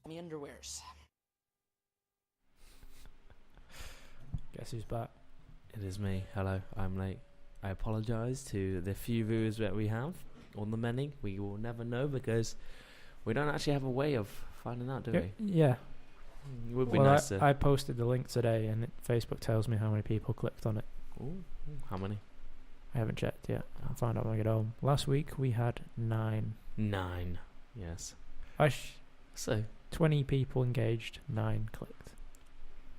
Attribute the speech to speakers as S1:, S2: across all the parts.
S1: Me underwears.
S2: Guess who's back?
S3: It is me. Hello, I'm late. I apologise to the few viewers that we have, or the many. We will never know because we don't actually have a way of finding out, do we?
S2: Yeah.
S3: It would be
S2: Well,
S3: nice to...
S2: I posted the link today, and Facebook tells me how many people clicked on it.
S3: Ooh, how many?
S2: I haven't checked yet. I'll find out when I get home. Last week we had 9.
S3: 9. Yes. So
S2: 20 people engaged, 9 clicked.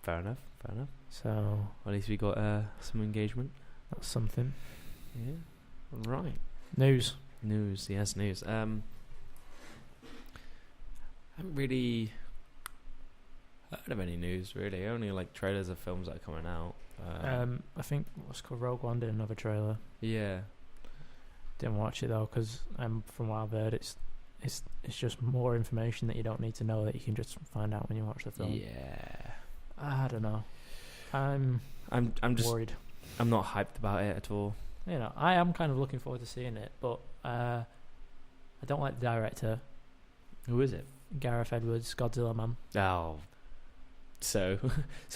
S3: fair enough. Fair enough.
S2: So
S3: Well, at least we got some engagement.
S2: that's something.
S3: Yeah. Right.
S2: News.
S3: News. Yes, news. I haven't really heard of any news, really. Only like trailers of films that are coming out.
S2: I think what's called Rogue One did another trailer.
S3: Yeah.
S2: Didn't watch it though, because from what I've heard, it's just more information that you don't need to know that you can just find out when you watch the film.
S3: Yeah.
S2: I don't know. I'm
S3: just
S2: worried.
S3: I'm not hyped about it at all.
S2: You know, I am kind of looking forward to seeing it, but I don't like the director,
S3: Who is it?
S2: Gareth Edwards, Godzilla man.
S3: Oh. So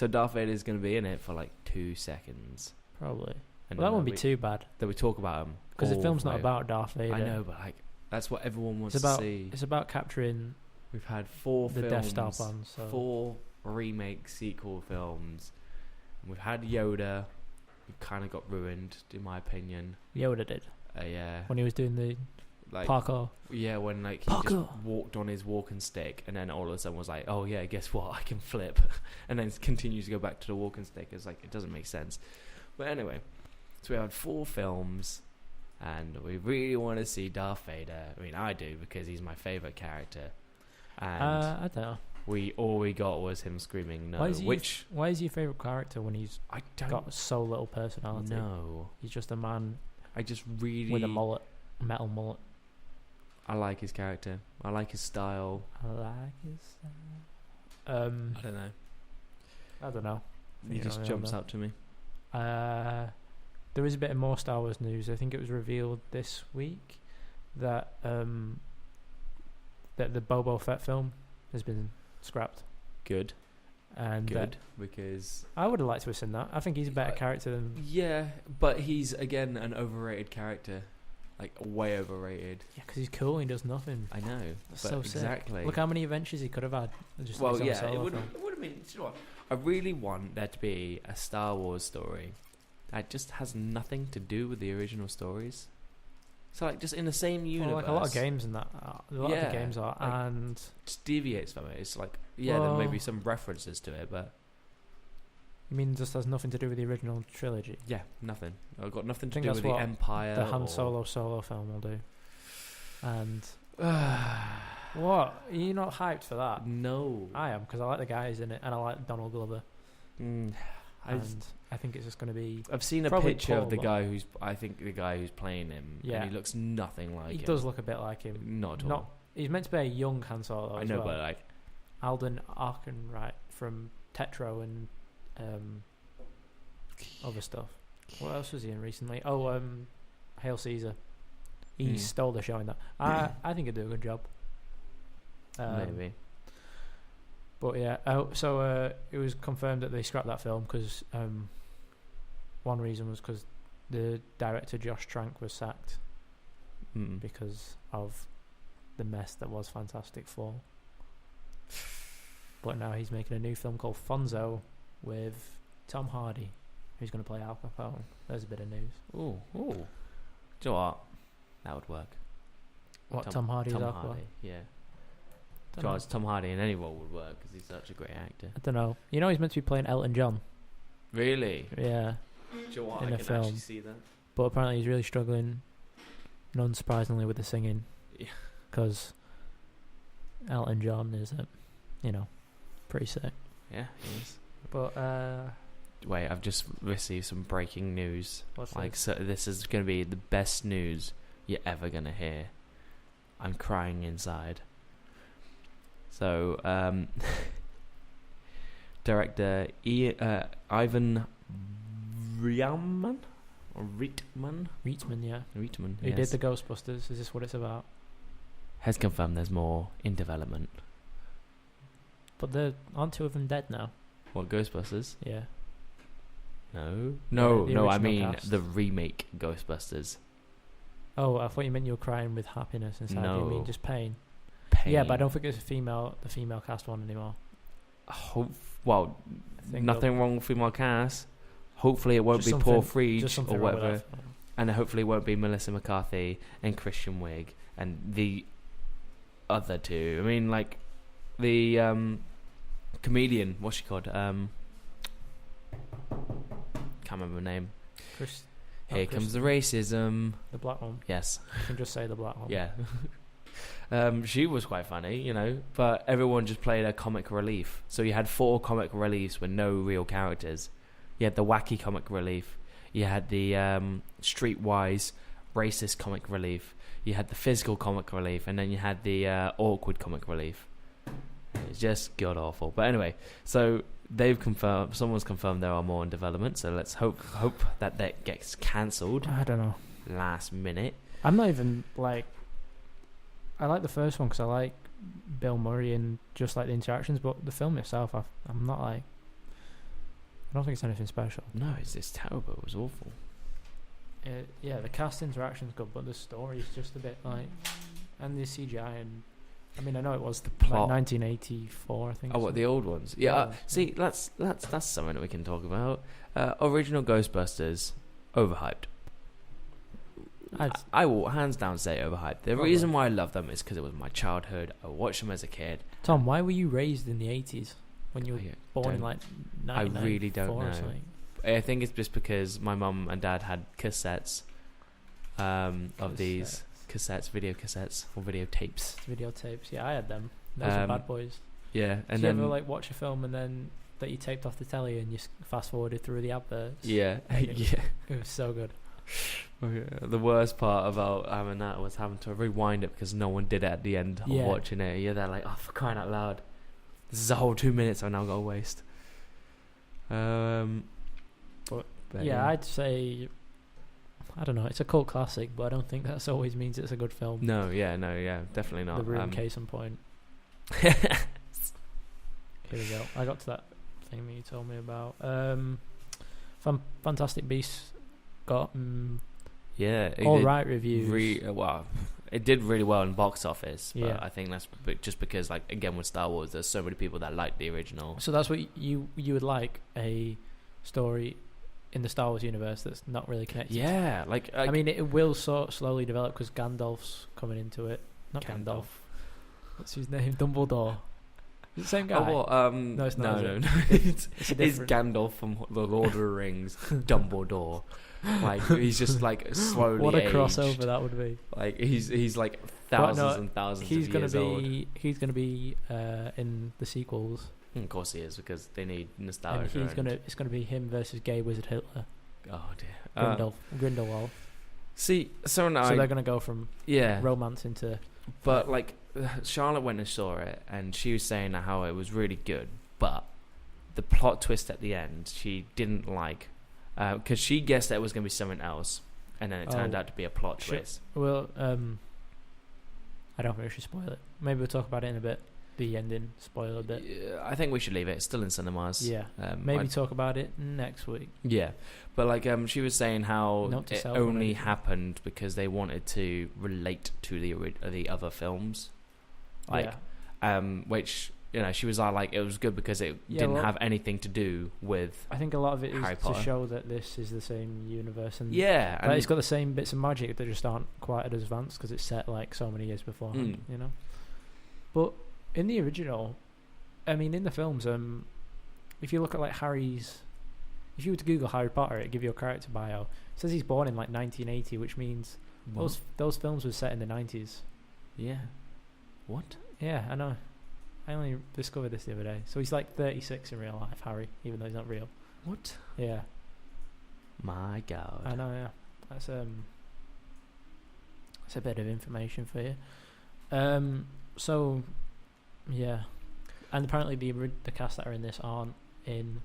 S3: Darth Vader is going to be in it for like 2 seconds.
S2: Probably.
S3: And
S2: Well, that wouldn't be too bad,
S3: that we talk about him.
S2: because the
S3: all
S2: film's
S3: the
S2: not
S3: way.
S2: about Darth Vader.
S3: I know, but like that's what everyone wants
S2: It's about
S3: to see.
S2: It's about capturing
S3: We've had 4
S2: the
S3: films,
S2: Death Star plan. So
S3: 4 remake sequel films. We've had Yoda, who kind of got ruined, in my opinion.
S2: Yoda did
S3: Yeah,
S2: when he was doing the
S3: like
S2: parkour.
S3: yeah, when like he
S2: Parkour.
S3: just walked on his walking stick, and then all of a sudden was like, oh yeah, guess what? I can flip, and then continues to go back to the walking stick. It's like it doesn't make sense. But anyway, so we had 4 films, and we really want to see Darth Vader. I mean, I do because he's my favorite character. And
S2: I don't know.
S3: all we got was him screaming no.
S2: Why is he your favorite character when he's
S3: I don't
S2: got so little personality?
S3: know.
S2: He's just a man
S3: I just really
S2: with a mullet, metal mullet.
S3: I like his character. I like his style.
S2: I like his.
S3: I don't know.
S2: I don't know.
S3: He
S2: You
S3: just
S2: know,
S3: jumps
S2: I
S3: out to me.
S2: There is a bit of more Star Wars news. I think it was revealed this week that that the Boba Fett film has been scrapped.
S3: Good.
S2: And
S3: Good. Because
S2: I would have liked to have seen that. I think he's a better character than.
S3: yeah, but he's again an overrated character. Like way overrated.
S2: Yeah, because he's cool and he does nothing.
S3: I know.
S2: That's
S3: But
S2: so sick.
S3: exactly.
S2: Look how many adventures he could have had. Just
S3: Well,
S2: his own
S3: yeah,
S2: solo
S3: it would
S2: film.
S3: have been. You know what? I really want there to be a Star Wars story that just has nothing to do with the original stories. So, like, just in the same universe.
S2: Well, like a lot of games and that. A lot of
S3: Yeah,
S2: the games are,
S3: like-
S2: and
S3: just deviates from it. It's like, yeah,
S2: Well-
S3: there may be some references to it, but
S2: you mean just has nothing to do with the original trilogy.
S3: yeah, nothing. I've got nothing to
S2: think
S3: do
S2: that's
S3: with the
S2: what
S3: Empire.
S2: The Han
S3: or-
S2: Solo film will do. And what? Are you not hyped for that?
S3: No.
S2: I am, because I like the guys in it, and I like Donald Glover.
S3: I've
S2: And I think it's just going to be.
S3: seen a
S2: probably
S3: picture of the
S2: Paul,
S3: guy who's. I think the guy who's playing him.
S2: Yeah.
S3: And he looks nothing like
S2: He
S3: him.
S2: does look a bit like him.
S3: Not at all.
S2: Not. He's meant to be a young Han Solo.
S3: I
S2: as
S3: know,
S2: well.
S3: but like.
S2: Alden Arkenright from Tetro and other stuff. What else was he in recently? Oh, Hail Caesar. He stole the show in that. I think he'd do a good job.
S3: Maybe.
S2: But yeah, it was confirmed that they scrapped that film because one reason was because the director Josh Trank was sacked because of the mess that was Fantastic Four. But now he's making a new film called Fonzo with Tom Hardy, who's going to play Al Capone. There's a bit of news.
S3: Ooh. Do you know what? That would work.
S2: What, Tom Hardy is Al Capone?
S3: Yeah.
S2: Don't know.
S3: Because Tom Hardy in any role would work because he's such a great actor.
S2: I don't know. You know he's meant to be playing Elton John.
S3: Really?
S2: Yeah.
S3: Do you know what?
S2: In
S3: I
S2: a
S3: can
S2: film.
S3: actually see that.
S2: But apparently he's really struggling, unsurprisingly, with the singing.
S3: Yeah.
S2: Because Elton John is, pretty sick.
S3: Yeah, he is.
S2: But,
S3: Wait, I've just received some breaking news.
S2: what's
S3: Like,
S2: this?
S3: so this is going to be the best news you're ever going to hear. I'm crying inside. So, director Ivan Reitman?
S2: Reitman, yeah.
S3: Reitman,
S2: Who
S3: yes,
S2: did the Ghostbusters? Is this what it's about?
S3: has confirmed there's more in development.
S2: But aren't two of them dead now?
S3: What, Ghostbusters?
S2: Yeah.
S3: No. I mean
S2: cast.
S3: the remake Ghostbusters.
S2: Oh, I thought you meant you were crying with happiness inside.
S3: No.
S2: You mean just pain?
S3: Pain.
S2: Yeah, but I don't think it's the female cast one anymore.
S3: Well,
S2: I think
S3: nothing wrong with female cast. Hopefully it won't be Paul Feig or whatever. And hopefully it won't be Melissa McCarthy and Christian Wiig and the other two. I mean, like, the comedian, what's she called? Can't remember her name. Here comes the racism.
S2: The black one.
S3: Yes.
S2: You can just say the black one.
S3: Yeah. She was quite funny, you know, but everyone just played a comic relief. So you had 4 comic reliefs with no real characters. You had the wacky comic relief. You had the streetwise racist comic relief. You had the physical comic relief, and then you had the awkward comic relief. It's just god awful. But anyway, so someone's confirmed there are more in development. So let's hope that gets cancelled.
S2: I don't know.
S3: Last minute.
S2: I'm not even like. I like the first one because I like Bill Murray and just like the interactions, but the film itself, I'm not like. I don't think it's anything special.
S3: No, it's terrible. It was awful.
S2: Yeah, the cast interaction's good, but the story's just a bit like, and the CGI and. I mean, I know it was
S3: the plot.
S2: Like 1984, I think.
S3: Oh, what, the old ones? Yeah. See, that's something that we can talk about. Original Ghostbusters, overhyped. I will hands down say overhyped. The reason why I love them is because it was my childhood. I watched them as a kid.
S2: Tom, why were you raised in the 80s when you were born in like 1994?
S3: I really don't know. I think it's just because my mum and dad had cassettes of these video cassettes or videotapes.
S2: Videotapes, yeah, I had them. Those were bad boys.
S3: Yeah, and
S2: Did
S3: then
S2: you ever like watch a film and then that you taped off the telly and you fast forwarded through the adverts?
S3: Yeah,
S2: yeah, it was so good.
S3: The worst part about having that was having to rewind it because no one did it at the end of watching it. You're there like, oh, for crying out loud, this is a whole 2 minutes I now got to waste.
S2: But yeah, I'd say, I don't know, it's a cult classic, but I don't think that always means it's a good film.
S3: No, definitely not.
S2: The Room, case in point. Here we go. I got to that thing that you told me about. Fantastic Beasts got all right reviews.
S3: Well, it did really well in box office, but
S2: yeah.
S3: I think that's just because, like, again with Star Wars, there's so many people that like the original.
S2: So that's what you would like, a story in the Star Wars universe that's not really connected.
S3: Yeah, like
S2: I mean, it will sort of slowly develop because Gandalf's coming into it. Not Gandalf. What's his name? Dumbledore. Is it the same guy?
S3: Oh, well,
S2: no, it's not.
S3: No. It's Gandalf from The Lord of the Rings. Dumbledore. Like, he's just like slowly.
S2: What a
S3: aged.
S2: crossover that would be!
S3: Like he's like thousands and thousands of years old.
S2: He's gonna be in the sequels.
S3: Of course he is, because they need nostalgia.
S2: And it's gonna be him versus Gay Wizard Hitler.
S3: Oh dear.
S2: Grindelwald.
S3: See, so
S2: they're gonna go from romance into.
S3: But like, Charlotte went and saw it, and she was saying how it was really good, but the plot twist at the end she didn't like, because she guessed that it was going to be something else, and then it turned out to be a plot twist.
S2: Well, I don't think we should spoil it. Maybe we'll talk about it in a bit. The ending, spoil a bit.
S3: Yeah, I think we should leave it. It's still in cinemas.
S2: Yeah. Maybe talk about it next week.
S3: Yeah, but like, she was saying how it only happened because they wanted to relate to the other films, like, which, you know, she was like, it was good because it didn't have anything to do with.
S2: I think a lot of it is to show that this is the same universe, and
S3: and
S2: it's got the same bits of magic that just aren't quite as advanced because it's set like so many years beforehand, you know. But in the original, I mean, in the films, if you look at like if you were to Google Harry Potter, it'd give you a character bio. It says he's born in like 1980, which means those films were set in the 90s.
S3: Yeah. What?
S2: Yeah, I know. I only discovered this the other day. So he's like 36 in real life, Harry, even though he's not real.
S3: What?
S2: Yeah.
S3: My God.
S2: I know. Yeah. That's a bit of information for you. So, yeah, and apparently the cast that are in this aren't in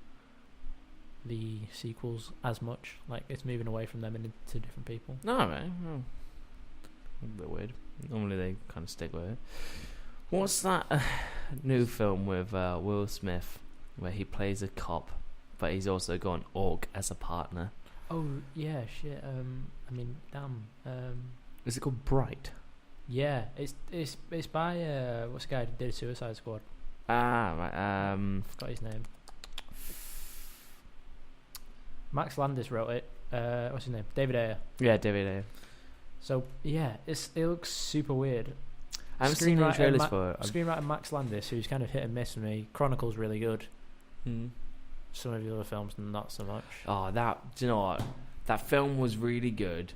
S2: the sequels as much. Like, it's moving away from them and into different people.
S3: No, right? Oh. A bit weird. Normally they kind of stick with it. What's that? new film with Will Smith where he plays a cop, but he's also got an orc as a partner.
S2: Oh yeah, shit. I mean, damn.
S3: Is it called Bright?
S2: Yeah, it's by what's the guy who did Suicide Squad?
S3: Right.
S2: Forgot his name. Max Landis wrote it. What's his name? David Ayer.
S3: Yeah, David Ayer.
S2: So yeah, it looks super weird.
S3: I haven't seen any trailers for it.
S2: Screenwriter Max Landis, who's kind of hit and miss for me. Chronicle's really good.
S3: Hmm.
S2: Some of the other films, not so much.
S3: Oh, do you know what? That film was really good.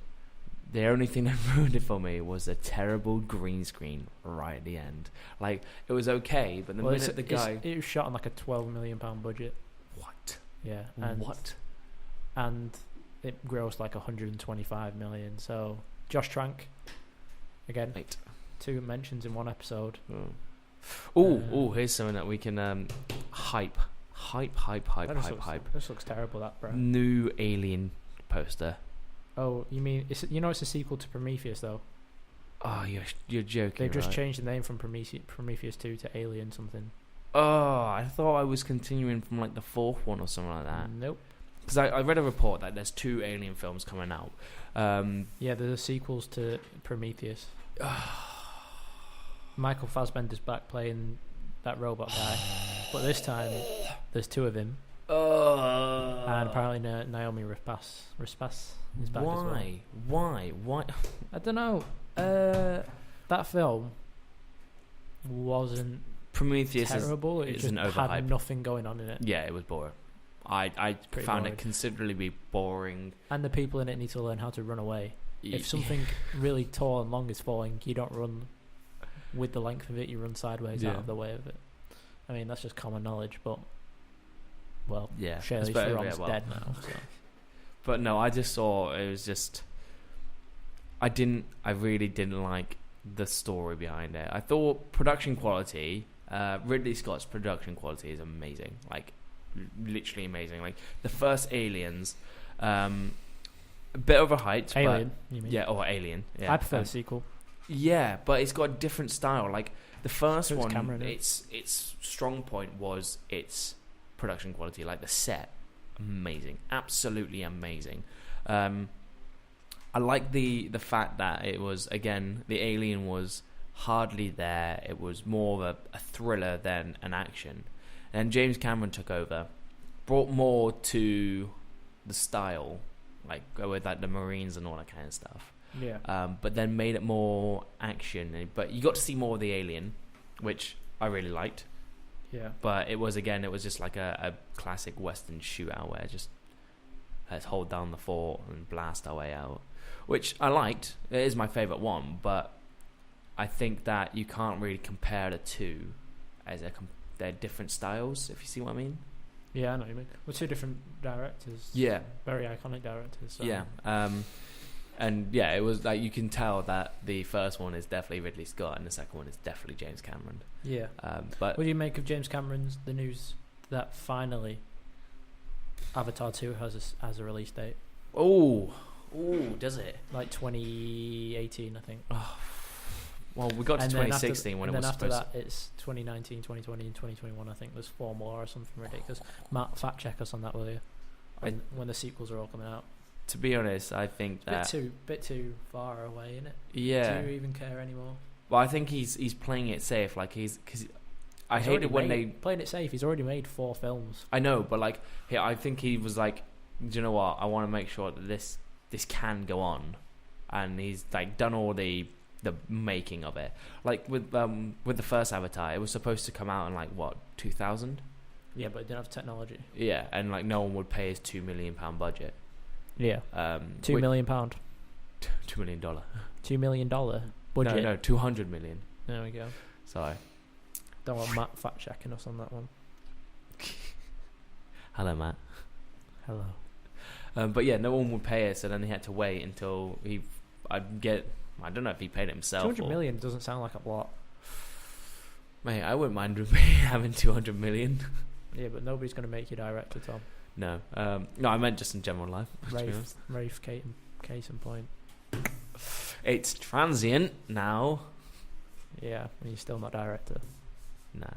S3: The only thing that ruined it for me was a terrible green screen right at the end. Like, it was okay, but the minute the guy...
S2: It was shot on like a £12 million budget.
S3: What?
S2: Yeah.
S3: What?
S2: And it grossed like 125 million. So, Josh Trank, again,
S3: Right.
S2: 2 mentions in one episode.
S3: Oh, here's something that we can hype.
S2: This looks terrible, that, bro.
S3: New Alien poster.
S2: Oh, you mean it's a sequel to Prometheus though?
S3: Oh, you're joking.
S2: They've just
S3: right?
S2: changed the name from Prometheus 2 to Alien something.
S3: Oh, I thought I was continuing from like the 4th one or something like that.
S2: Nope.
S3: Because I read a report that there's 2 Alien films coming out.
S2: Yeah, they're the sequels to Prometheus. Michael Fassbender's back playing that robot guy, but this time there's 2 of him. And apparently Naomi Rapace is back as well.
S3: Why?
S2: I don't know. That film wasn't
S3: Prometheus
S2: terrible. It
S3: is
S2: just
S3: an
S2: had
S3: overhype.
S2: nothing going on in it.
S3: Yeah, it was boring. I
S2: Pretty
S3: found
S2: boring.
S3: it considerably boring.
S2: And the people in it need to learn how to run away. If something really tall and long is falling, you don't run with the length of it. You run sideways out of the way of it. I mean, that's just common knowledge, but well,
S3: yeah,
S2: Charlize Theron's dead now. So.
S3: But no, I just saw it was just. I really didn't like the story behind it. I thought production quality, Ridley Scott's production quality is amazing. Like, literally amazing. Like the first Aliens, a bit overhyped.
S2: Alien,
S3: but,
S2: you mean?
S3: Yeah, or Alien. Yeah.
S2: I prefer the sequel.
S3: Yeah, but it's got a different style. Like the first
S2: So it's
S3: one,
S2: Cameron,
S3: its strong point was its production quality. Like the set, amazing, absolutely amazing. I like the fact that it was, again, the alien was hardly there. It was more of a thriller than an action. And James Cameron took over, brought more to the style, like go with like the Marines and all that kind of stuff.
S2: Yeah.
S3: But then made it more action. But you got to see more of the alien, which I really liked.
S2: Yeah.
S3: But it was just like a classic Western shootout where just let's hold down the fort and blast our way out, which I liked. It is my favourite one, but I think that you can't really compare the two as they're different styles, if you see what I mean.
S2: Yeah, I know what you mean. We're 2 different directors.
S3: Yeah.
S2: Very iconic directors. So.
S3: Yeah. And yeah, it was like you can tell that the first one is definitely Ridley Scott and the second one is definitely James Cameron.
S2: Yeah.
S3: But
S2: what do you make of James Cameron's the news that finally Avatar 2 has a release date?
S3: Oh, does it?
S2: Like 2018, I think.
S3: Oh. Well, we got to 2016 when it was supposed to.
S2: And then after that, it's 2019, 2020, and 2021. I think there's 4 more or something ridiculous. Matt, fact check us on that, will you? When the sequels are all coming out.
S3: To be honest, I think that
S2: bit too far away, isn't it?
S3: Yeah.
S2: Do you even care anymore?
S3: Well, I think he's playing it safe. Like because I hated when they
S2: playing it safe. He's already made 4 films.
S3: I know, but like, I think he was like, do you know what? I want to make sure that this can go on, and he's like done all the making of it. Like with the first Avatar, it was supposed to come out in like what 2000.
S2: Yeah, but it didn't have technology.
S3: Yeah, and like no one would pay his £2 million budget.
S2: Yeah. £2 million.
S3: $2 million.
S2: $2 million budget.
S3: No, 200 million.
S2: There we go.
S3: Sorry.
S2: Don't want Matt fact checking us on that one.
S3: Hello, Matt.
S2: Hello.
S3: But yeah, no one would pay it, so then he had to wait until I don't know if he paid it himself.
S2: 200 million doesn't sound like a lot.
S3: Mate, I wouldn't mind having 200 million.
S2: Yeah, but nobody's going to make you director, Tom.
S3: No. No, I meant just in general life.
S2: Rafe, case in point.
S3: It's transient now.
S2: Yeah, and you're still not director.
S3: Nah.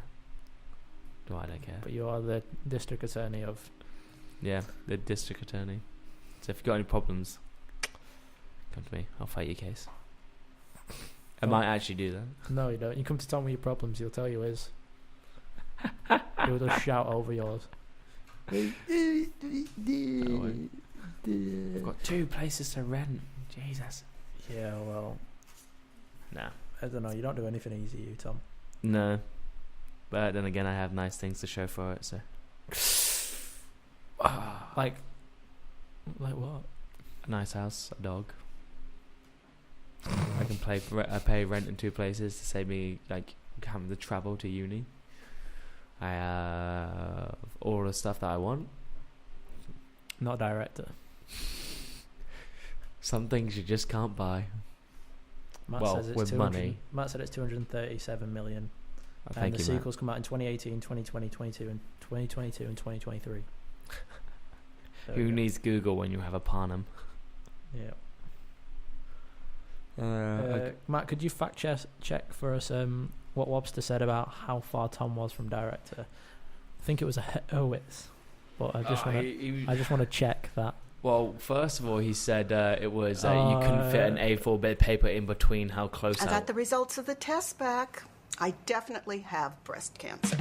S3: I don't care.
S2: But you are the district attorney of...
S3: Yeah, the district attorney. So if you've got any problems, come to me. I'll fight your case. I might actually do that.
S2: No, you don't. You come to tell me your problems, he'll tell you his. He'll just shout over yours.
S3: I've got 2 places to rent. Jesus.
S2: Yeah, well...
S3: Nah.
S2: I don't know. You don't do anything easy, you, Tom.
S3: No. But then again, I have nice things to show for it, so...
S2: Like what?
S3: A nice house, a dog. I can pay rent in 2 places to save me like having to travel to uni. I have all the stuff that I want.
S2: Not a director.
S3: Some things you just can't buy.
S2: Matt says it's
S3: with money.
S2: Matt said it's 237 million.
S3: Thank
S2: And
S3: you,
S2: the sequels come out in 2018, 2020, 22, and 2022 and 2023.
S3: Who needs Google when you have a Panem?
S2: Yeah. Matt, could you fact check for us what Webster said about how far Tom was from director? I think it was a Howitz, but I just want to check that.
S3: Well, first of all, he said it was you couldn't fit an A4 bit of paper in between how close.
S1: I got the results of the test back. I definitely have breast cancer.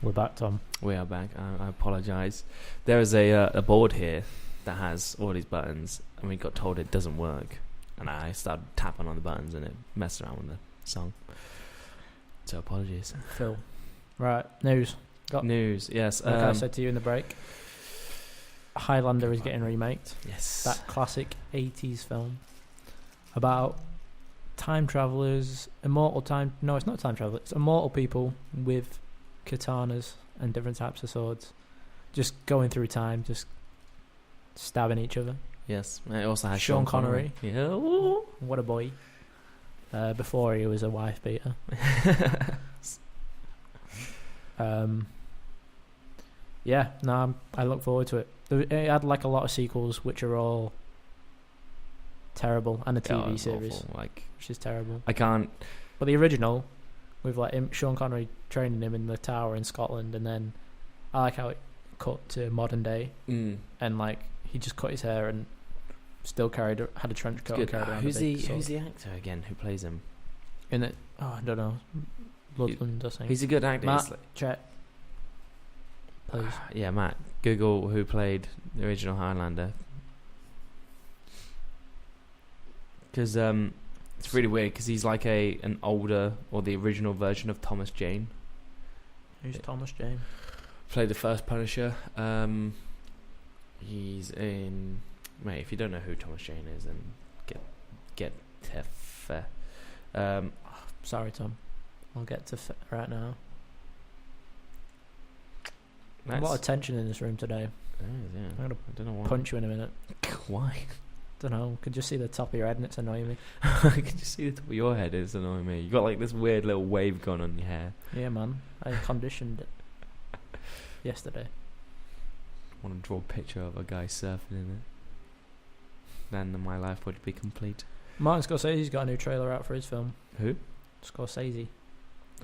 S2: We're back, Tom.
S3: We are back. I apologise. There is a board here that has all these buttons, and we got told it doesn't work. And I started tapping on the buttons, and it messed around with the song. So apologies.
S2: Phil. Right, news.
S3: News, yes.
S2: Like I said to you in the break, Highlander is getting remaked.
S3: Yes.
S2: That classic 80s film about time travelers, No, it's not time travelers. It's immortal people with katanas and different types of swords, just going through time, just stabbing each other.
S3: Yes. It also has
S2: Sean Connery.
S3: Yeah.
S2: What a boy. Before he was a wife beater. Yeah, no, I look forward to it. It had like a lot of sequels, which are all terrible, and a TV series,
S3: awful. Like,
S2: which is terrible.
S3: I can't.
S2: But the original, with like Sean Connery training him in the tower in Scotland, and then I like how it cut to modern day, and like he just cut his hair and still had a trench coat and carried around.
S3: Who's the actor again who plays him?
S2: In it? Oh, I don't know. Bloodland, I think.
S3: He's a good actor.
S2: Matt, check. Please.
S3: Yeah, Matt. Google who played the original Highlander. Because it's really weird, because he's like an older, or the original version of Thomas Jane.
S2: Who's Thomas Jane?
S3: Played the first Punisher. He's in... Mate, if you don't know who Thomas Jane is, then get to fair.
S2: Sorry, Tom. I'll get to right now. A lot of tension in this room today.
S3: Yeah.
S2: I'm gonna
S3: I don't know why.
S2: punch you in a minute.
S3: Why?
S2: Don't know. Could just see the top of your head and it's annoying me.
S3: I can just see the top of your head. It's annoying me. You got like this weird little wave going on your hair.
S2: Yeah, man. I conditioned it yesterday.
S3: I want to draw a picture of a guy surfing in it. Then my life would be complete.
S2: Martin Scorsese's got a new trailer out for his film.
S3: Who?
S2: Scorsese.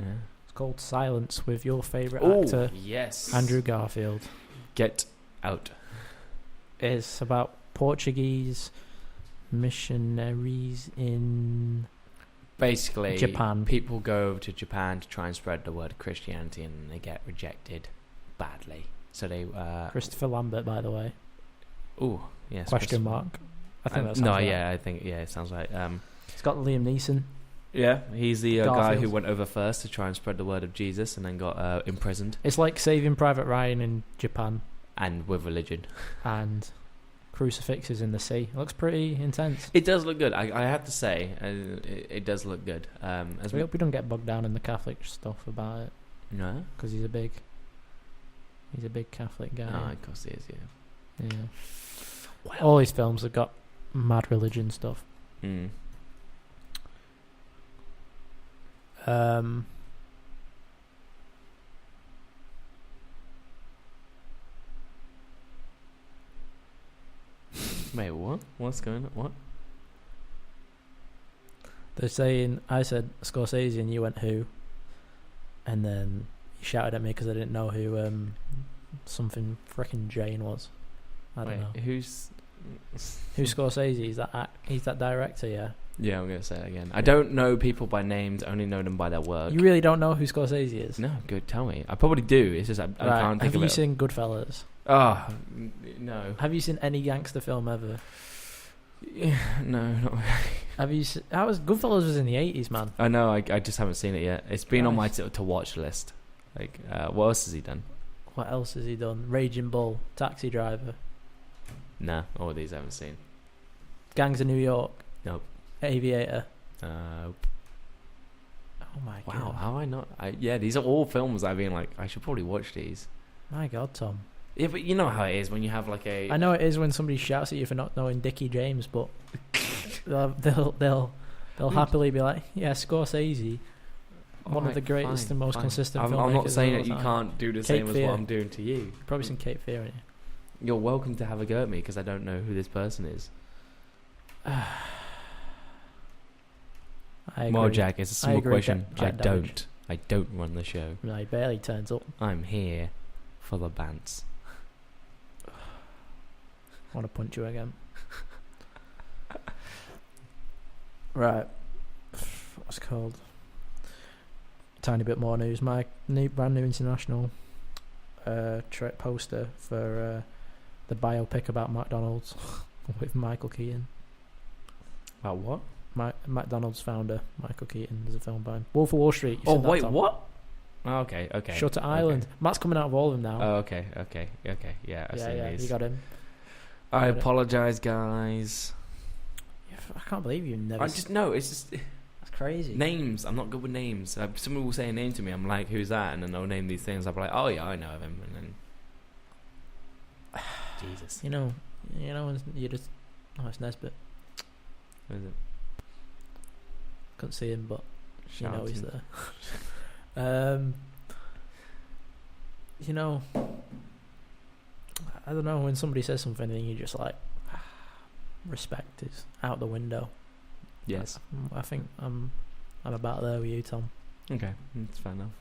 S3: Yeah.
S2: It's called Silence, with your favourite actor,
S3: yes,
S2: Andrew Garfield.
S3: Get Out.
S2: It's about Portuguese missionaries in
S3: basically
S2: Japan.
S3: People go over to Japan to try and spread the word of Christianity, and they get rejected badly. So they
S2: Christopher Lambert, by the way.
S3: Oh, yes.
S2: Question mark. I think that's
S3: no,
S2: right.
S3: yeah, I think it sounds right.
S2: It's got Liam Neeson.
S3: Yeah, he's the guy
S2: Garfield.
S3: who went over first to try and spread the word of Jesus, and then got imprisoned.
S2: It's like Saving Private Ryan in Japan,
S3: and with religion,
S2: and crucifixes in the sea. It looks pretty intense.
S3: It does look good. I have to say, it does look good.
S2: We hope we don't get bogged down in the Catholic stuff about it.
S3: No,
S2: because he's a big Catholic guy.
S3: Oh, of course he is. Yeah.
S2: Well, all his films have got mad religion stuff.
S3: Mm. Wait, what? What's going on? What?
S2: They're saying I said Scorsese and you went who, and then you shouted at me because I didn't know who something frickin' Jane was. I don't know
S3: who's
S2: Scorsese. He's that director, yeah.
S3: Yeah, I'm gonna say it again. I don't know people by names, only know them by their work.
S2: You really don't know who Scorsese is?
S3: No, good. Tell me. I probably do. It's just I can't think of it.
S2: Have you seen Goodfellas?
S3: Oh, no.
S2: Have you seen any gangster film ever?
S3: Yeah, no, not really.
S2: Have you? Goodfellas was in the 80s, man.
S3: I know. I just haven't seen it yet. It's been on my to watch list. Like, what else has he done?
S2: What else has he done? Raging Bull, Taxi Driver.
S3: Nah, all of these I haven't seen.
S2: Gangs of New York.
S3: Nope.
S2: Aviator.
S3: Oh
S2: my god.
S3: Wow, how I not? Yeah, these are all films I've been like, I should probably watch these.
S2: My god, Tom.
S3: Yeah, but you know how it is when you have like a.
S2: I know it is when somebody shouts at you for not knowing Dickie James, but they'll happily be like, yeah, Scorsese, one of the greatest and most consistent filmmakers.
S3: I'm not saying that you
S2: time.
S3: can't do the
S2: Cape
S3: same
S2: Fear.
S3: as what I'm doing to you.
S2: Probably seen Cape Fear, haven't you?
S3: You're welcome to have a go at me because I don't know who this person is. Well, Jack, it's a simple question. I don't run the show.
S2: No, he barely turns up.
S3: I'm here for the bants.
S2: I want to punch you again. Right. What's it called? Tiny bit more news. My brand new international poster for the biopic about McDonald's with Michael Keaton.
S3: About what?
S2: McDonald's founder Michael Keaton. There's a film by him. Wolf of Wall Street.
S3: Oh wait, what? Oh, okay.
S2: Shutter Island.
S3: Okay.
S2: Matt's coming out of all of them now.
S3: Oh, okay. Yeah, I've seen these.
S2: You got him.
S3: I apologize, guys.
S2: I can't believe you've never.
S3: It's just
S2: That's crazy.
S3: names. I'm not good with names. Someone will say a name to me. I'm like, who's that? And then they'll name these things. I'll be like, oh yeah, I know of him. And then Jesus.
S2: You know, you just. Oh, it's Nesbitt.
S3: What is it?
S2: Couldn't see him, but
S3: Shout
S2: you know
S3: out
S2: he's
S3: to him.
S2: there. You know, I don't know, when somebody says something and you just like, respect is out the window.
S3: Yes.
S2: I think I'm about there with you, Tom.
S3: Okay, that's fair enough.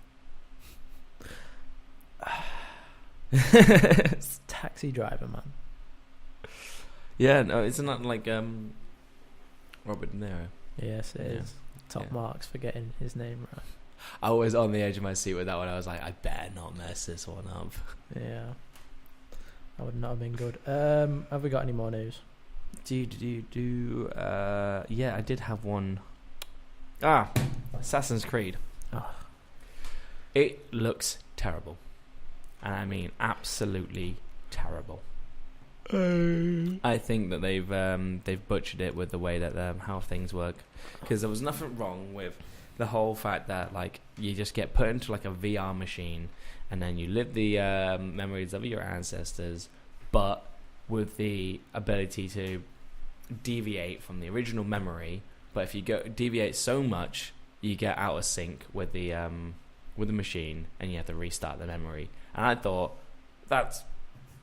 S2: Taxi Driver, man.
S3: Yeah, no, isn't that like Robert De Niro?
S2: Yes, it is. Top marks for getting his name right.
S3: I was on the edge of my seat with that one. I was like, I better not mess this one up.
S2: Yeah, that would not have been good. Have we got any more news?
S3: Yeah, I did have one. Assassin's Creed.
S2: Oh.
S3: It looks terrible, and I mean absolutely terrible. I think that they've butchered it with the way that how things work, because there was nothing wrong with the whole fact that like you just get put into like a VR machine and then you live the memories of your ancestors, but with the ability to deviate from the original memory. But if you deviate so much, you get out of sync with the machine and you have to restart the memory. And I thought that's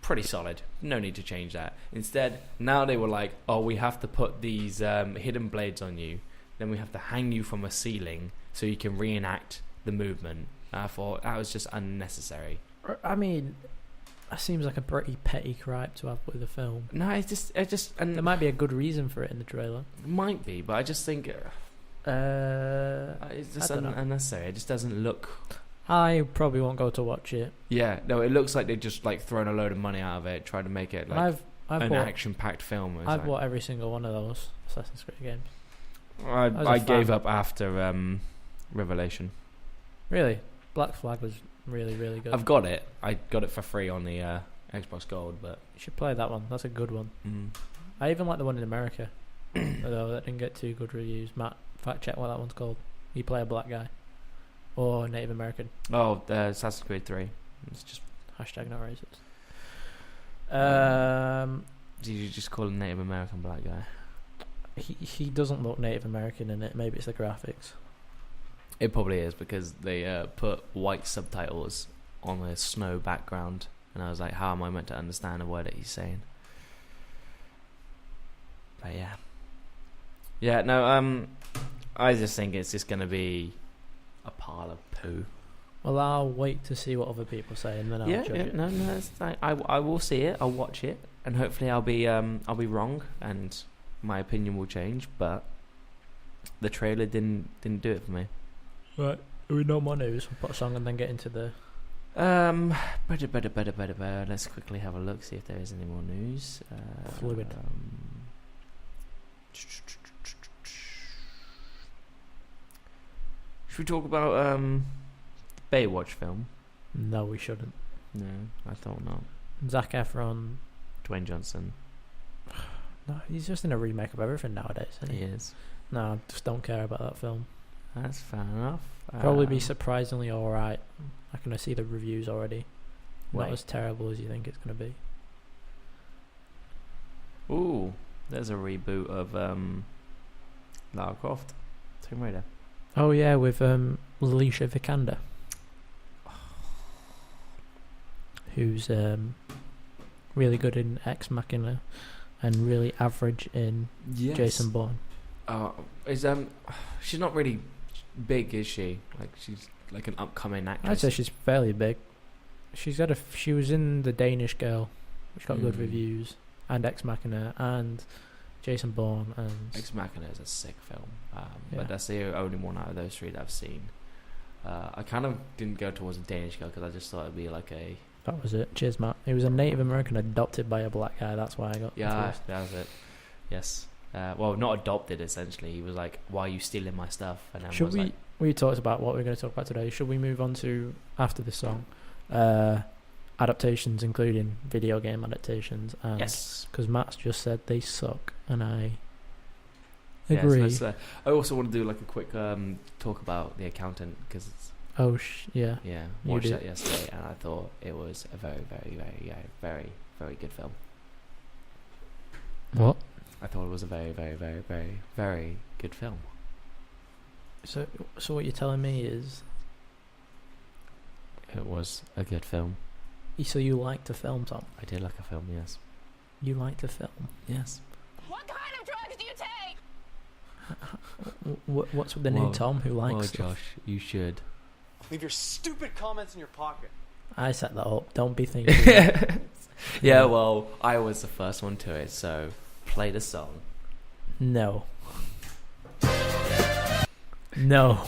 S3: pretty solid. No need to change that. Instead, now they were like, oh, we have to put these hidden blades on you. Then we have to hang you from a ceiling so you can reenact the movement. And I thought that was just unnecessary.
S2: I mean, that seems like a pretty petty gripe to have with a film.
S3: No, it's just and
S2: there might be a good reason for it in the trailer.
S3: Might be, but I just think it's just unnecessary. It just doesn't look.
S2: I probably won't go to watch it.
S3: Yeah, no, it looks like they just like thrown a load of money out of it, tried to make it like
S2: I've
S3: an action-packed film.
S2: I've bought every single one of those Assassin's Creed games.
S3: I gave up after Revelation.
S2: Really? Black Flag was really, really good.
S3: I've got it. I got it for free on the Xbox Gold, but
S2: you should play that one. That's a good one. I even like the one in America, although that didn't get too good reviews. Matt, fact check what that one's called. You play a black guy or Native American.
S3: Oh, Assassin's Creed 3. It's just
S2: hashtag not racist.
S3: Did you just call a Native American black guy?
S2: He doesn't look Native American in it. Maybe it's the graphics.
S3: It probably is because they put white subtitles on a snow background, and I was like, how am I meant to understand a word that he's saying? But yeah, no. I just think it's just going to be a pile of poo.
S2: Well, I'll wait to see what other people say, and then I'll judge it.
S3: No, it's fine. I will see it. I'll watch it, and hopefully I'll be wrong, and my opinion will change. But the trailer didn't do it for me.
S2: Right, are we no more news? We'll put a song and then get into the.
S3: Let's quickly have a look, see if there is any more news.
S2: Fluid.
S3: Should we talk about Baywatch film?
S2: No, we shouldn't.
S3: No, I thought not.
S2: Zac Efron.
S3: Dwayne Johnson.
S2: No, he's just in a remake of everything nowadays, isn't he?
S3: He is.
S2: No, I just don't care about that film.
S3: That's fair enough.
S2: Probably be surprisingly alright. I can see the reviews already. Not
S3: Wait.
S2: as terrible as you think it's going to be.
S3: Ooh, there's a reboot of Lara Croft, Tomb Raider.
S2: Oh yeah, with Alicia Vikander, who's really good in Ex Machina and really average in Jason Bourne.
S3: She's not really big, is she? Like she's like an upcoming actress.
S2: I'd say she's fairly big. She was in The Danish Girl, which got good reviews, and Ex Machina and Jason Bourne and
S3: Ex Machina is a sick film, but that's the only one out of those three that I've seen. I kind of didn't go towards The Danish Girl because I just thought it'd be like a.
S2: That was it. Cheers, Matt. He was a Native American adopted by a black guy. That's why I got.
S3: Yeah,
S2: confused.
S3: that was it. Yes. Well, not adopted essentially. He was like, "Why are you stealing my stuff?" And then
S2: Should
S3: was
S2: we?
S3: like,
S2: We talked about what we're going to talk about today. Should we move on to after this song? Adaptations, including video game adaptations. And
S3: yes,
S2: because Matt's just said they suck, and I
S3: yes,
S2: agree.
S3: I also want to do like a quick talk about The Accountant because it's
S2: Yeah.
S3: watched that yesterday and I thought it was a very, very, very, very, very good film.
S2: What?
S3: I thought it was a very, very, very, very, very good film.
S2: So what you're telling me is,
S3: It was a good film.
S2: so you like to film, Tom?
S3: I did like a film, yes.
S2: You like to film?
S3: Yes.
S4: What kind of drugs do you take?
S2: What's with the new Tom who likes
S3: Well,
S2: stuff?
S3: Josh, you should.
S5: Leave your stupid comments in your pocket.
S2: I set that up. Don't be thinking.
S3: Yeah, well, I was the first one to it, so play the song.
S2: No. No.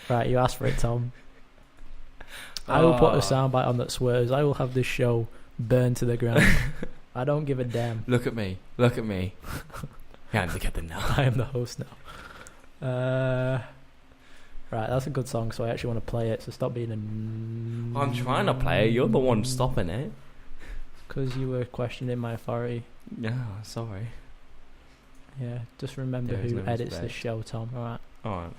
S2: Right, you asked for it, Tom. I will put a soundbite on that swears. I will have this show burned to the ground. I don't give a damn.
S3: Look at me. Look at me. Can't look at them now.
S2: I am the host now. Right, that's a good song, so I actually want to play it, so stop being a...
S3: I'm trying to play it. You're the one stopping it.
S2: Because you were questioning my authority.
S3: No, sorry.
S2: Yeah, just remember
S3: There is
S2: who
S3: no
S2: edits the
S3: respect.
S2: show, Tom, alright?
S3: Alright.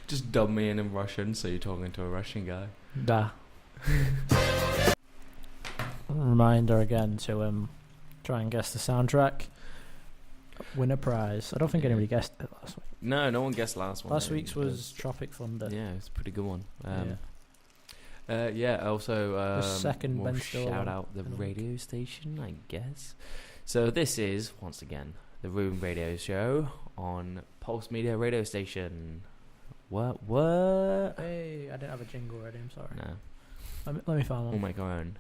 S3: Just dub me in Russian, so you're talking to a Russian guy.
S2: Da. Reminder again to try and guess the soundtrack. Win a prize. I don't think anybody guessed it last week.
S3: No one guessed last one.
S2: Last week's was Tropic Thunder.
S3: Yeah, it's a pretty good one.
S2: Yeah.
S3: Also,
S2: The second
S3: we'll
S2: Ben Stiller
S3: shout
S2: one
S3: out the
S2: in the
S3: radio station, I guess. So this is, once again, the Room Radio Show on Pulse Media Radio Station. What?
S2: Hey, I didn't have a jingle ready, I'm sorry.
S3: No,
S2: Let me find one.
S3: we'll make our own.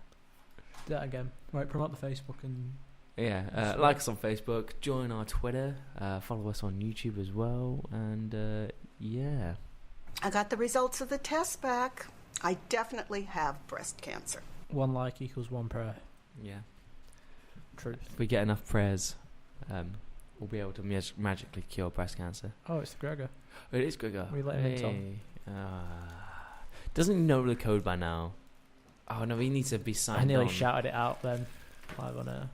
S2: Do that again. Right, promote the Facebook and...
S3: Yeah, like us on Facebook, join our Twitter, follow us on YouTube as well, and yeah.
S1: I got the results of the test back. I definitely have breast cancer.
S2: 1 like equals 1 prayer.
S3: Yeah.
S2: Truth.
S3: If we get enough prayers, we'll be able to magically cure breast cancer.
S2: Oh, it's the Gregor.
S3: It is Gregor.
S2: We let him in, Tom.
S3: Doesn't he know the code by now? Oh no, he needs to be signed
S2: I nearly
S3: on.
S2: shouted it out then. Live on air.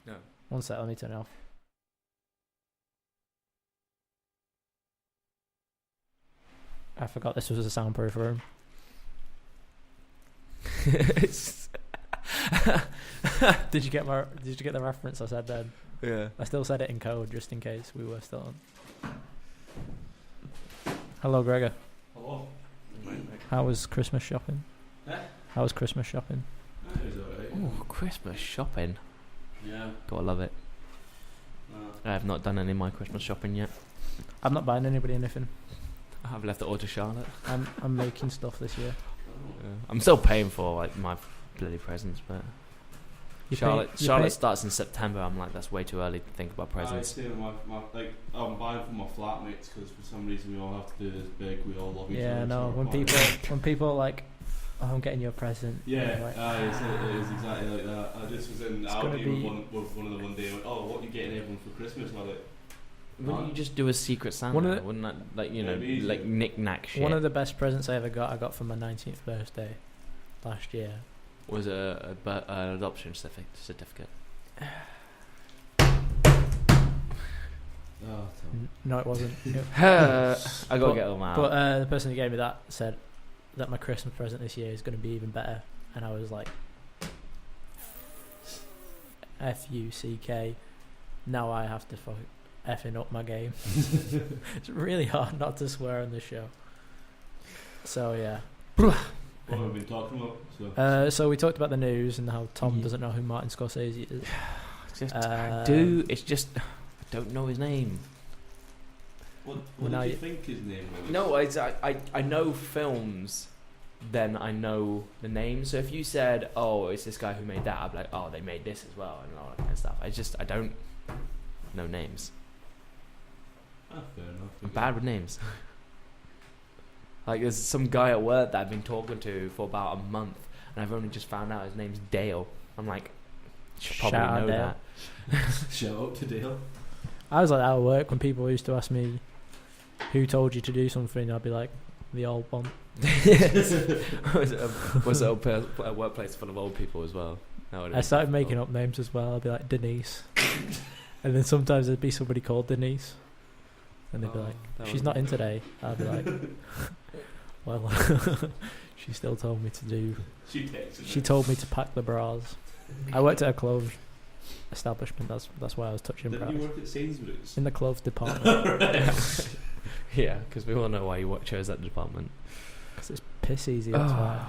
S3: No.
S2: 1 sec, let me turn it off. I forgot this was a soundproof room. Did you get the reference I said then?
S3: Yeah.
S2: I still said it in code just in case we were still on. Hello, Gregor.
S3: Hello.
S2: How was Christmas shopping? How was Christmas shopping?
S6: It was alright.
S3: Oh, Christmas shopping.
S6: Yeah.
S3: Gotta love it. I have not done any of my Christmas shopping yet.
S2: I'm not buying anybody anything.
S3: I've left it all to Charlotte.
S2: I'm making stuff this year.
S3: I'm still paying for like my bloody presents, but Charlotte starts in September. I'm like, that's way too early to think about presents.
S6: I say I'm buying for my flatmates because for some reason we all have to do this big. We all love each other.
S2: Yeah, no.
S6: so
S2: When people are like, oh, I'm getting you a present.
S6: yeah,
S2: like,
S6: it is exactly like that. I just was in Aldi
S2: be-
S6: with one of them one day. Went, oh, what are you getting everyone for Christmas? And I was like,
S3: Wouldn't you just do a secret Santa?
S2: One of the-
S3: Wouldn't that, like, you
S6: Yeah,
S3: know,
S6: it'd be easier.
S3: like knick-knack shit?
S2: One of the best presents I got for my 19th birthday last year.
S3: was an adoption certificate.
S6: oh,
S2: No, it wasn't.
S3: I gotta get them out.
S2: But the person who gave me that said that my Christmas present this year is going to be even better, and I was like, F-U-C-K. Now I have to fuck effing up my game. It's really hard not to swear on this show. So yeah.
S6: what have we been talking about?
S2: So we talked about the news and how Tom
S3: Yeah.
S2: doesn't know who Martin Scorsese is.
S3: I do. It's just I don't know his name.
S6: What
S2: Well,
S6: did
S2: now
S6: you
S2: you-
S6: think his name was?
S3: No, I know films. Then I know the name. So if you said, "Oh, it's this guy who made that," I'd be like, "Oh, they made this as well," and all that kind of stuff. I don't know names.
S6: Fair enough.
S3: I'm bad with names. Like there's some guy at work that I've been talking to for about a month, and I've only just found out his name's Dale. I'm like, should probably
S2: Shout out
S3: know
S2: Dale.
S3: that.
S6: Shout out to Dale.
S2: I was like that at work when people used to ask me who told you to do something. I'd be like, the old one.
S3: Was it a workplace full of old people as well? No,
S2: I started making up names as well. I'd be like Denise, and then sometimes there'd be somebody called Denise, and they'd be like, "She's not in today." I'd be like, "Well, she still told me to do. She told me to pack the bras." I worked at a clothes establishment. That's why I was touching bras.
S6: Didn't you work at Sainsbury's?
S2: In the clothes department.
S3: Yeah, because we all know why you chose that department.
S2: Because it's piss easy. That's why.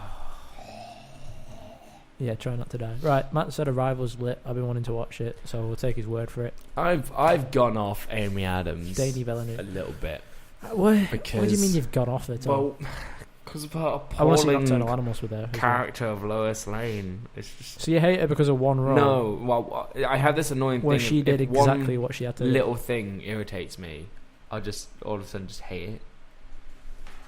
S2: Yeah, try not to die. Right, Matt said Arrival's lit. I've been wanting to watch it, so we'll take his word for it.
S3: I've gone off Amy Adams
S2: Danny
S3: a
S2: Villeneuve.
S3: little bit.
S2: What do you
S3: Because-
S2: mean you've gone off it?
S3: Well, because of her
S2: I want to see
S3: appalling
S2: Nocturnal Animals with her. as well.
S3: character of Lois Lane. It's just
S2: So you hate her because of one role?
S3: no. Well, I have this annoying
S2: Where
S3: thing.
S2: she
S3: if
S2: did
S3: one
S2: exactly what she had to do.
S3: little thing irritates me, I'll just all of a sudden just hate it.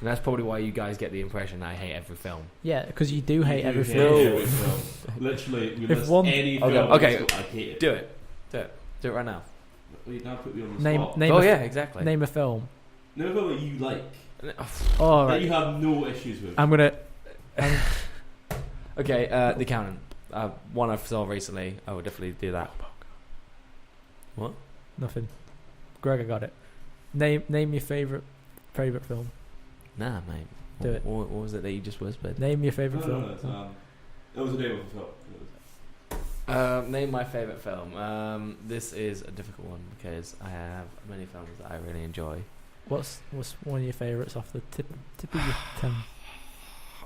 S3: And that's probably why you guys get the impression that I hate every film.
S2: Yeah, because you do hate
S6: You
S2: everything.
S6: every film. Literally, we
S2: If
S6: list
S2: one-
S6: any
S3: Okay,
S6: film.
S3: okay.
S6: I hate it.
S3: Do it right now.
S6: Well, you now put me on the
S2: Name
S6: spot.
S2: name
S3: Oh
S2: a,
S3: yeah, exactly.
S2: name a film.
S6: Name a film that you like.
S2: All
S6: That
S2: right,
S6: you have no issues with.
S2: I'm gonna.
S3: Okay, The Accountant. One I saw recently. I would definitely do that. What?
S2: Nothing. Gregor got it. Name your favorite film.
S3: Nah, mate.
S2: Do it.
S3: What was it that you just whispered?
S2: Name your
S6: No,
S2: favorite
S6: no,
S2: film.
S6: no, it was a name of a film. It was-
S3: Name my favorite film. This is a difficult one because I have many films that I really enjoy.
S2: What's one of your favorites off the tip of your tongue?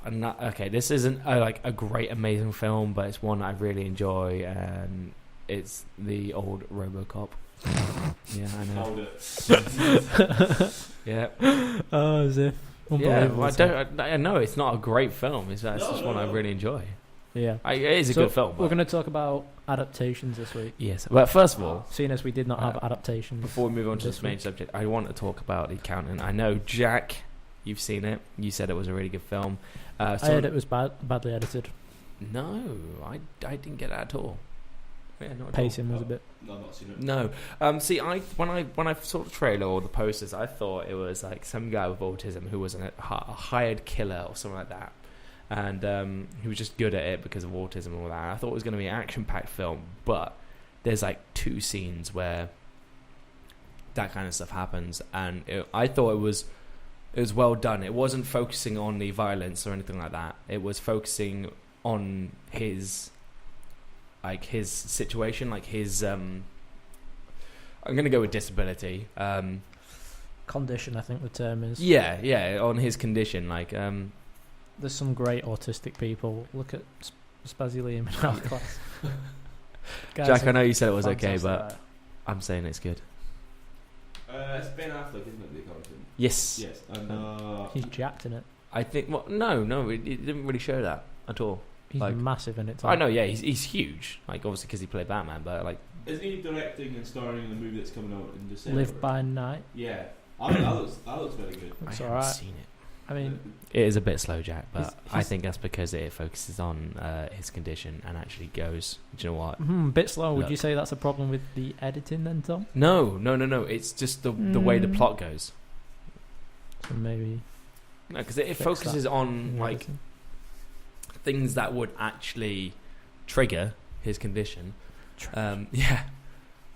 S3: And okay, this isn't like a great, amazing film, but it's one I really enjoy, and it's the old RoboCop. Yeah, I know.
S6: Called it.
S3: Yeah,
S2: Oh, as if.
S3: yeah.
S2: Unbelievable.
S3: Well, I know it's not a great film. It's just one I really enjoy.
S2: Yeah.
S3: It is a
S2: So
S3: good film.
S2: We're
S3: but-
S2: going to talk about adaptations this week.
S3: Yes, but first of all,
S2: Seeing as we did not have adaptations.
S3: before we move on to
S2: This
S3: this main
S2: week.
S3: subject, I want to talk about The Accountant. I know, Jack, you've seen it. You said it was a really good film.
S2: I heard it was badly edited.
S3: No, I didn't get that at all. Yeah, not at all.
S2: Pacing was a bit.
S6: No, I've not seen it.
S3: No. See, when I saw the trailer or the posters, I thought it was like some guy with autism who was a hired killer or something like that, and he was just good at it because of autism and all that. I thought it was going to be an action-packed film, but there's like 2 scenes where that kind of stuff happens, and I thought it was well done. It wasn't focusing on the violence or anything like that. It was focusing on his situation, like his I'm gonna go with disability.
S2: Condition, I think the term is.
S3: Yeah, on his condition. Like
S2: there's some great autistic people. Look at Spazzy Liam in our class.
S3: Jack, I know you said it was okay, but I'm saying it's good.
S6: It's Ben Affleck, isn't it, the accountant?
S3: Yes.
S6: Yes. And
S2: He's jacked in it.
S3: I think. Well, no, it didn't really show that at all.
S2: He's
S3: Like-
S2: massive in it.
S3: I know, yeah, he's huge. Like obviously because he played Batman, but like
S6: isn't he directing and starring in the movie that's coming out in December?
S2: Live by Night.
S6: Yeah. I mean, that looks very good.
S2: It's
S3: I
S2: alright.
S3: haven't seen it.
S2: I mean,
S3: It is a bit slow, Jack, but I
S2: he's-
S3: think that's because it focuses on his condition and actually goes. Do you know what?
S2: bit slow. Would you
S3: Look.
S2: say that's a problem with the editing then, Tom?
S3: No. It's just the way the plot goes.
S2: So maybe
S3: No, because it
S2: fix
S3: focuses
S2: that
S3: on
S2: in
S3: like
S2: editing.
S3: things that would actually trigger his condition. Yeah.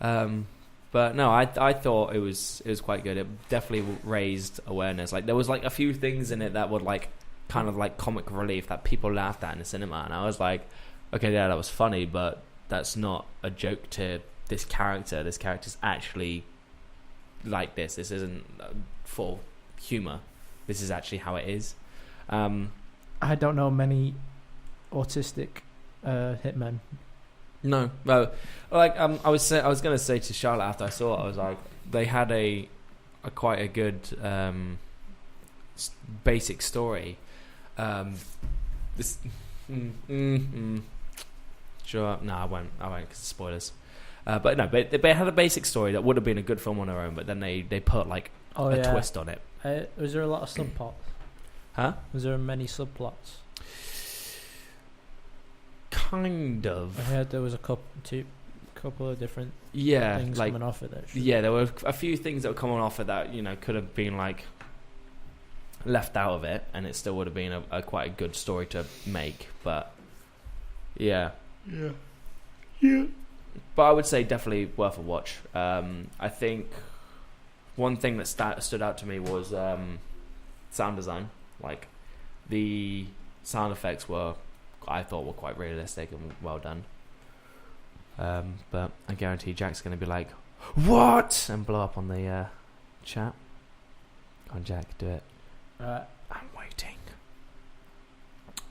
S3: But no, I thought it was quite good. It definitely raised awareness. Like there was like a few things in it that would like kind of like comic relief that people laughed at in the cinema, and I was like, okay, yeah, that was funny, but that's not a joke to this character. This character's actually like this. This isn't for humor. This is actually how it is.
S2: I don't know many autistic hitmen.
S3: No, well, like I was going to say to Charlotte after I saw it, I was like, they had a quite a good basic story. This, sure, no, I won't because of spoilers. But no, but they had a basic story that would have been a good film on their own, but then they put like a twist on it.
S2: Was there a lot of subplots?
S3: Huh?
S2: Was there many subplots?
S3: Kind of.
S2: I heard there was a couple of different things
S3: like
S2: coming off of it.
S3: yeah, there were a few things that were coming off of that, could have been like left out of it, and it still would have been a quite a good story to make. But yeah. But I would say definitely worth a watch. I think one thing that stood out to me was sound design. Like the sound effects I thought were quite realistic and well done. But I guarantee Jack's going to be like, "What?" and blow up on the chat. Come on, Jack, do it. I'm waiting.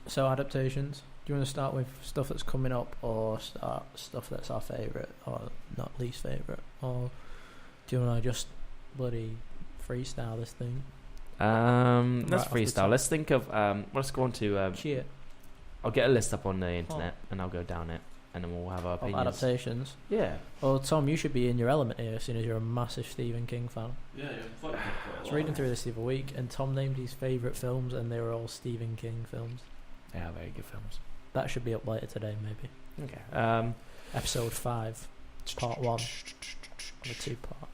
S2: So adaptations. Do you want to start with stuff that's coming up, or start stuff that's our favourite, or not least favourite, or do you want to just bloody freestyle this thing?
S3: Let's
S2: Right off the
S3: freestyle.
S2: top.
S3: Let's think of. Let's go on to.
S2: Cheer.
S3: I'll get a list up on the internet and I'll go down it, and then we'll have our
S2: Of
S3: opinions.
S2: adaptations.
S3: Yeah.
S2: Well, Tom, you should be in your element here, seeing as you're a massive Stephen King fan.
S6: Yeah,
S2: I was reading through this the other week, and Tom named his favourite films, and they were all Stephen King films.
S3: They are very good films.
S2: That should be up later today, maybe.
S3: Okay.
S2: Episode 5, part 1 of a 2-part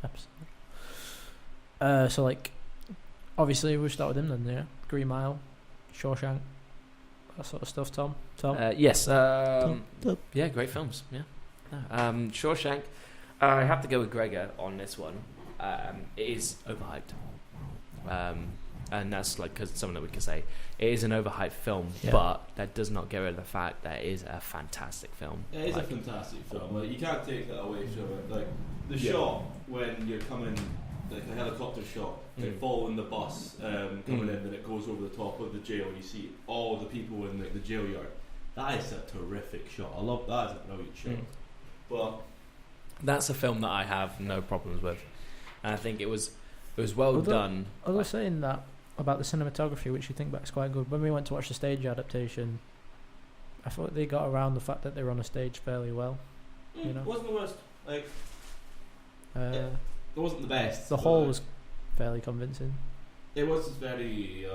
S2: episode. So, like, obviously, we'll start with him then, yeah? Green Mile, Shawshank, that sort of stuff, Tom.
S3: Yes.
S2: Tom.
S3: Yeah, great films. Yeah. Shawshank. I have to go with Gregor on this one. It is overhyped. And that's like something that we can say. It is an overhyped film,
S2: Yeah.
S3: but that does not get rid of the fact that it is a fantastic film.
S6: It is
S3: Like,
S6: a fantastic film. Like you can't take that away from it. Like the
S3: Yeah.
S6: shot when you're coming, like the helicopter shot, they follow in the bus coming in, and it goes over the top of the jail. You see all the people in the jail yard. That is a terrific shot. I love that. Is a brilliant shot. But
S3: that's a film that I have no problems with, and I think it was well
S2: Although-
S3: done.
S2: I was saying that about the cinematography, which you think back is quite good. When we went to watch the stage adaptation, I thought they got around the fact that they were on a stage fairly well. You know?
S6: it wasn't the worst. Like
S2: Uh,
S6: it wasn't the best.
S2: the
S6: but
S2: whole was fairly convincing.
S6: It was just very.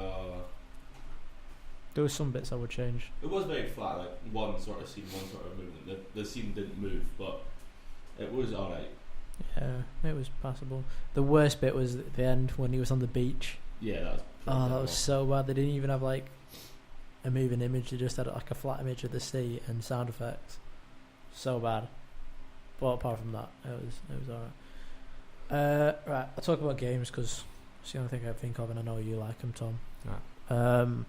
S2: There was some bits I would change.
S6: It was very flat. Like one sort of scene, one sort of movement. The scene didn't move, but it was alright.
S2: Yeah, it was passable. The worst bit was at the end when he was on the beach.
S6: Yeah, that was.
S2: Oh, that was so bad. They didn't even have like a moving image. They just had like a flat image of the sea and sound effects. So bad. But apart from that, it was alright. Right, I'll talk about games because it's the only thing I think of, and I know you like them, Tom.
S3: Right.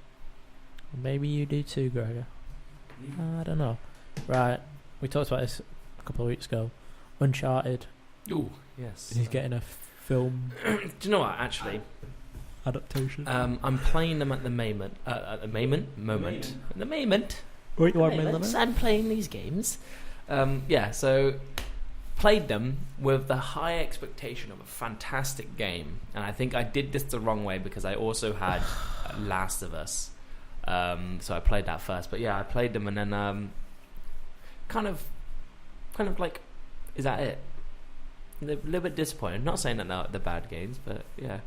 S2: Maybe you do too, Gregor. I don't know. Right, we talked about this a couple of weeks ago. Uncharted.
S3: Ooh, yes.
S2: He's getting a film.
S3: Do you know what? Actually,
S2: adaptation.
S3: I'm playing them at the moment. Moment.
S2: What you
S3: I'm playing these games. So played them with the high expectation of a fantastic game, and I think I did this the wrong way because I also had Last of Us. So I played that first, but yeah, I played them and then kind of like, is that it? A little bit disappointed. Not saying that they're bad games, but yeah.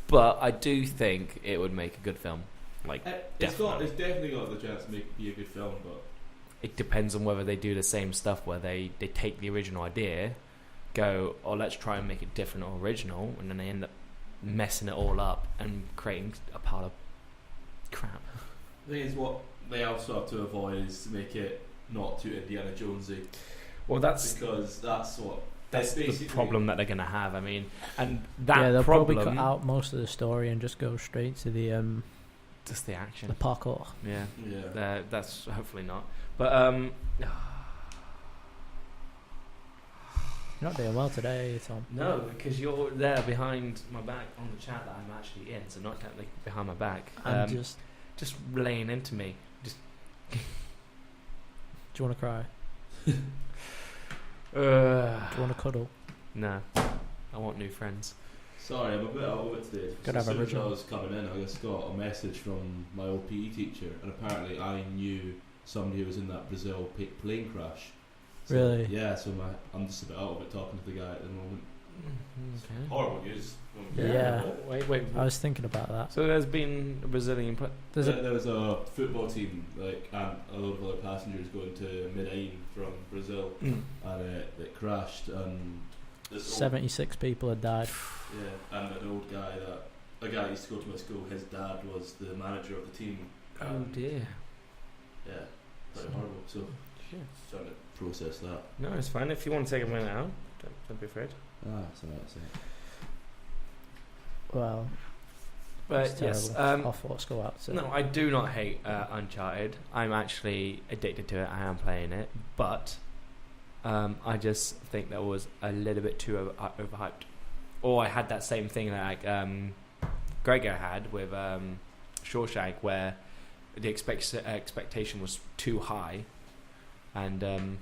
S3: But I do think it would make a good film. Like,
S6: it's definitely got the chance to be a good film, but
S3: it depends on whether they do the same stuff where they take the original idea, go, oh, let's try and make it different or original, and then they end up messing it all up and creating a pile of crap.
S6: The thing is, what they also have to avoid is to make it not too Indiana Jonesy.
S3: Well, that's
S6: basically
S3: the problem that they're going to have. I mean, and that
S2: they'll
S3: problem,
S2: probably cut out most of the story and just go straight to the
S3: just the action,
S2: the parkour.
S3: Yeah. That's hopefully not. But
S2: You're not doing well today, Tom.
S3: no, because you're there behind my back on the chat that I'm actually in, so not technically behind my back.
S2: I'm
S3: Just laying into me. Just.
S2: Do you want to cry? Do you want to cuddle?
S3: No, I want new friends.
S6: Sorry, I'm a bit out of it today.
S2: Gotta have
S6: As soon as I
S2: original.
S6: was coming in, I just got a message from my old PE teacher, and apparently I knew somebody who was in that Brazil plane crash. So,
S2: Really?
S6: Yeah, so I'm just a bit out of it talking to the guy at the moment.
S3: Okay.
S6: Horrible news.
S2: Yeah.
S3: Wait.
S2: I was thinking about that.
S3: So there's been a Brazilian.
S6: There was a football team, and a lot of other passengers going to Medellin from Brazil, and it crashed, and
S2: 76 people had died.
S6: Yeah, and an old guy a guy who used to go to my school, his dad was the manager of the team.
S3: Oh dear.
S6: Yeah, very horrible. So, trying to process that.
S3: No, it's fine. If you want to take a minute out, don't be afraid.
S6: That's it.
S2: Well,
S3: But
S2: it's
S3: yes,
S2: terrible. Our thoughts go out to
S3: no, I do not hate Uncharted. I'm actually addicted to it. I am playing it, but I just think that was a little bit too overhyped. Or I had that same thing that Gregor had with Shawshank, where the expectation was too high, and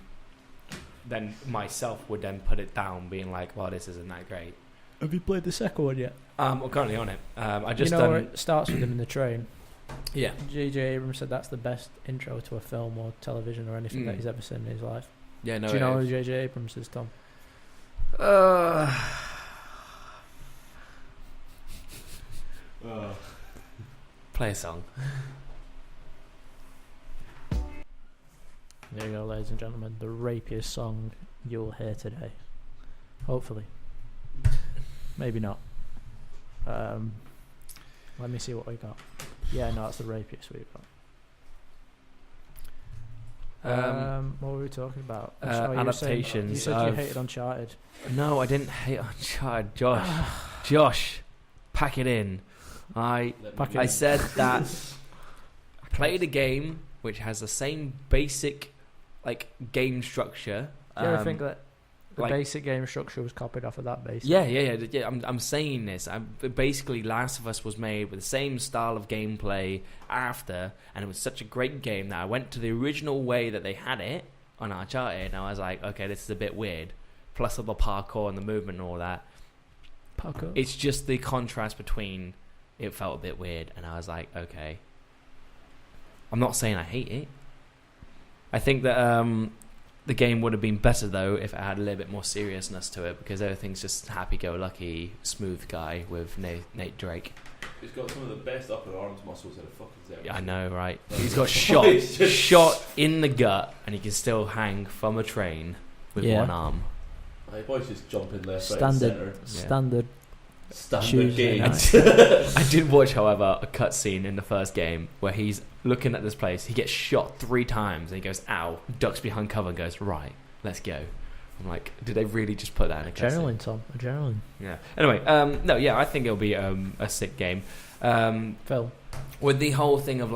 S3: then myself would then put it down, being like, "Well, this isn't that great."
S2: Have you played the second one yet?
S3: I'm currently on it. I just
S2: where it starts with him in the train.
S3: Yeah.
S2: J.J. Abrams said that's the best intro to a film or television or anything that he's ever seen in his life.
S3: Yeah. No.
S2: Do you know who J.J. Abrams is, Tom?
S3: Play a song.
S2: There you go, ladies and gentlemen. The rapiest song you'll hear today. Hopefully. Maybe not. Let me see what we got. Yeah, no, it's the rapiest we've got. What were we talking about?
S3: Adaptations.
S2: You said you hated Uncharted.
S3: No, I didn't hate Uncharted. Josh, pack it in. I said that I played a game which has the same basic game structure.
S2: Do you ever think that the basic game structure was copied off of that basic?
S3: Yeah. I'm saying this. Basically, Last of Us was made with the same style of gameplay after, and it was such a great game that I went to the original way that they had it on Uncharted, and I was like, okay, this is a bit weird. Plus all the parkour and the movement and all that.
S2: Parkour.
S3: It's just the contrast between it felt a bit weird, and I was like, okay. I'm not saying I hate it. I think that the game would have been better though if it had a little bit more seriousness to it, because everything's just happy-go-lucky, smooth guy with Nate Drake.
S6: He's got some of the best upper arms muscles in a fucking set.
S3: Yeah, I know, right? He's got shot in the gut, and he can still hang from a train with one arm.
S6: Hey, boys, just jumping left, right, and centre.
S2: Standard
S6: Tuesday
S2: game.
S3: I did watch, however, a cutscene in the first game where he's looking at this place. He gets shot 3 times, and he goes, "Ow!" Ducks behind cover and goes, "Right, let's go." I'm like, did they really just put that in a cutscene?
S2: Adrenaline, Tom. Adrenaline.
S3: Yeah. Anyway, I think it'll be a sick game.
S2: Phil.
S3: With the whole thing of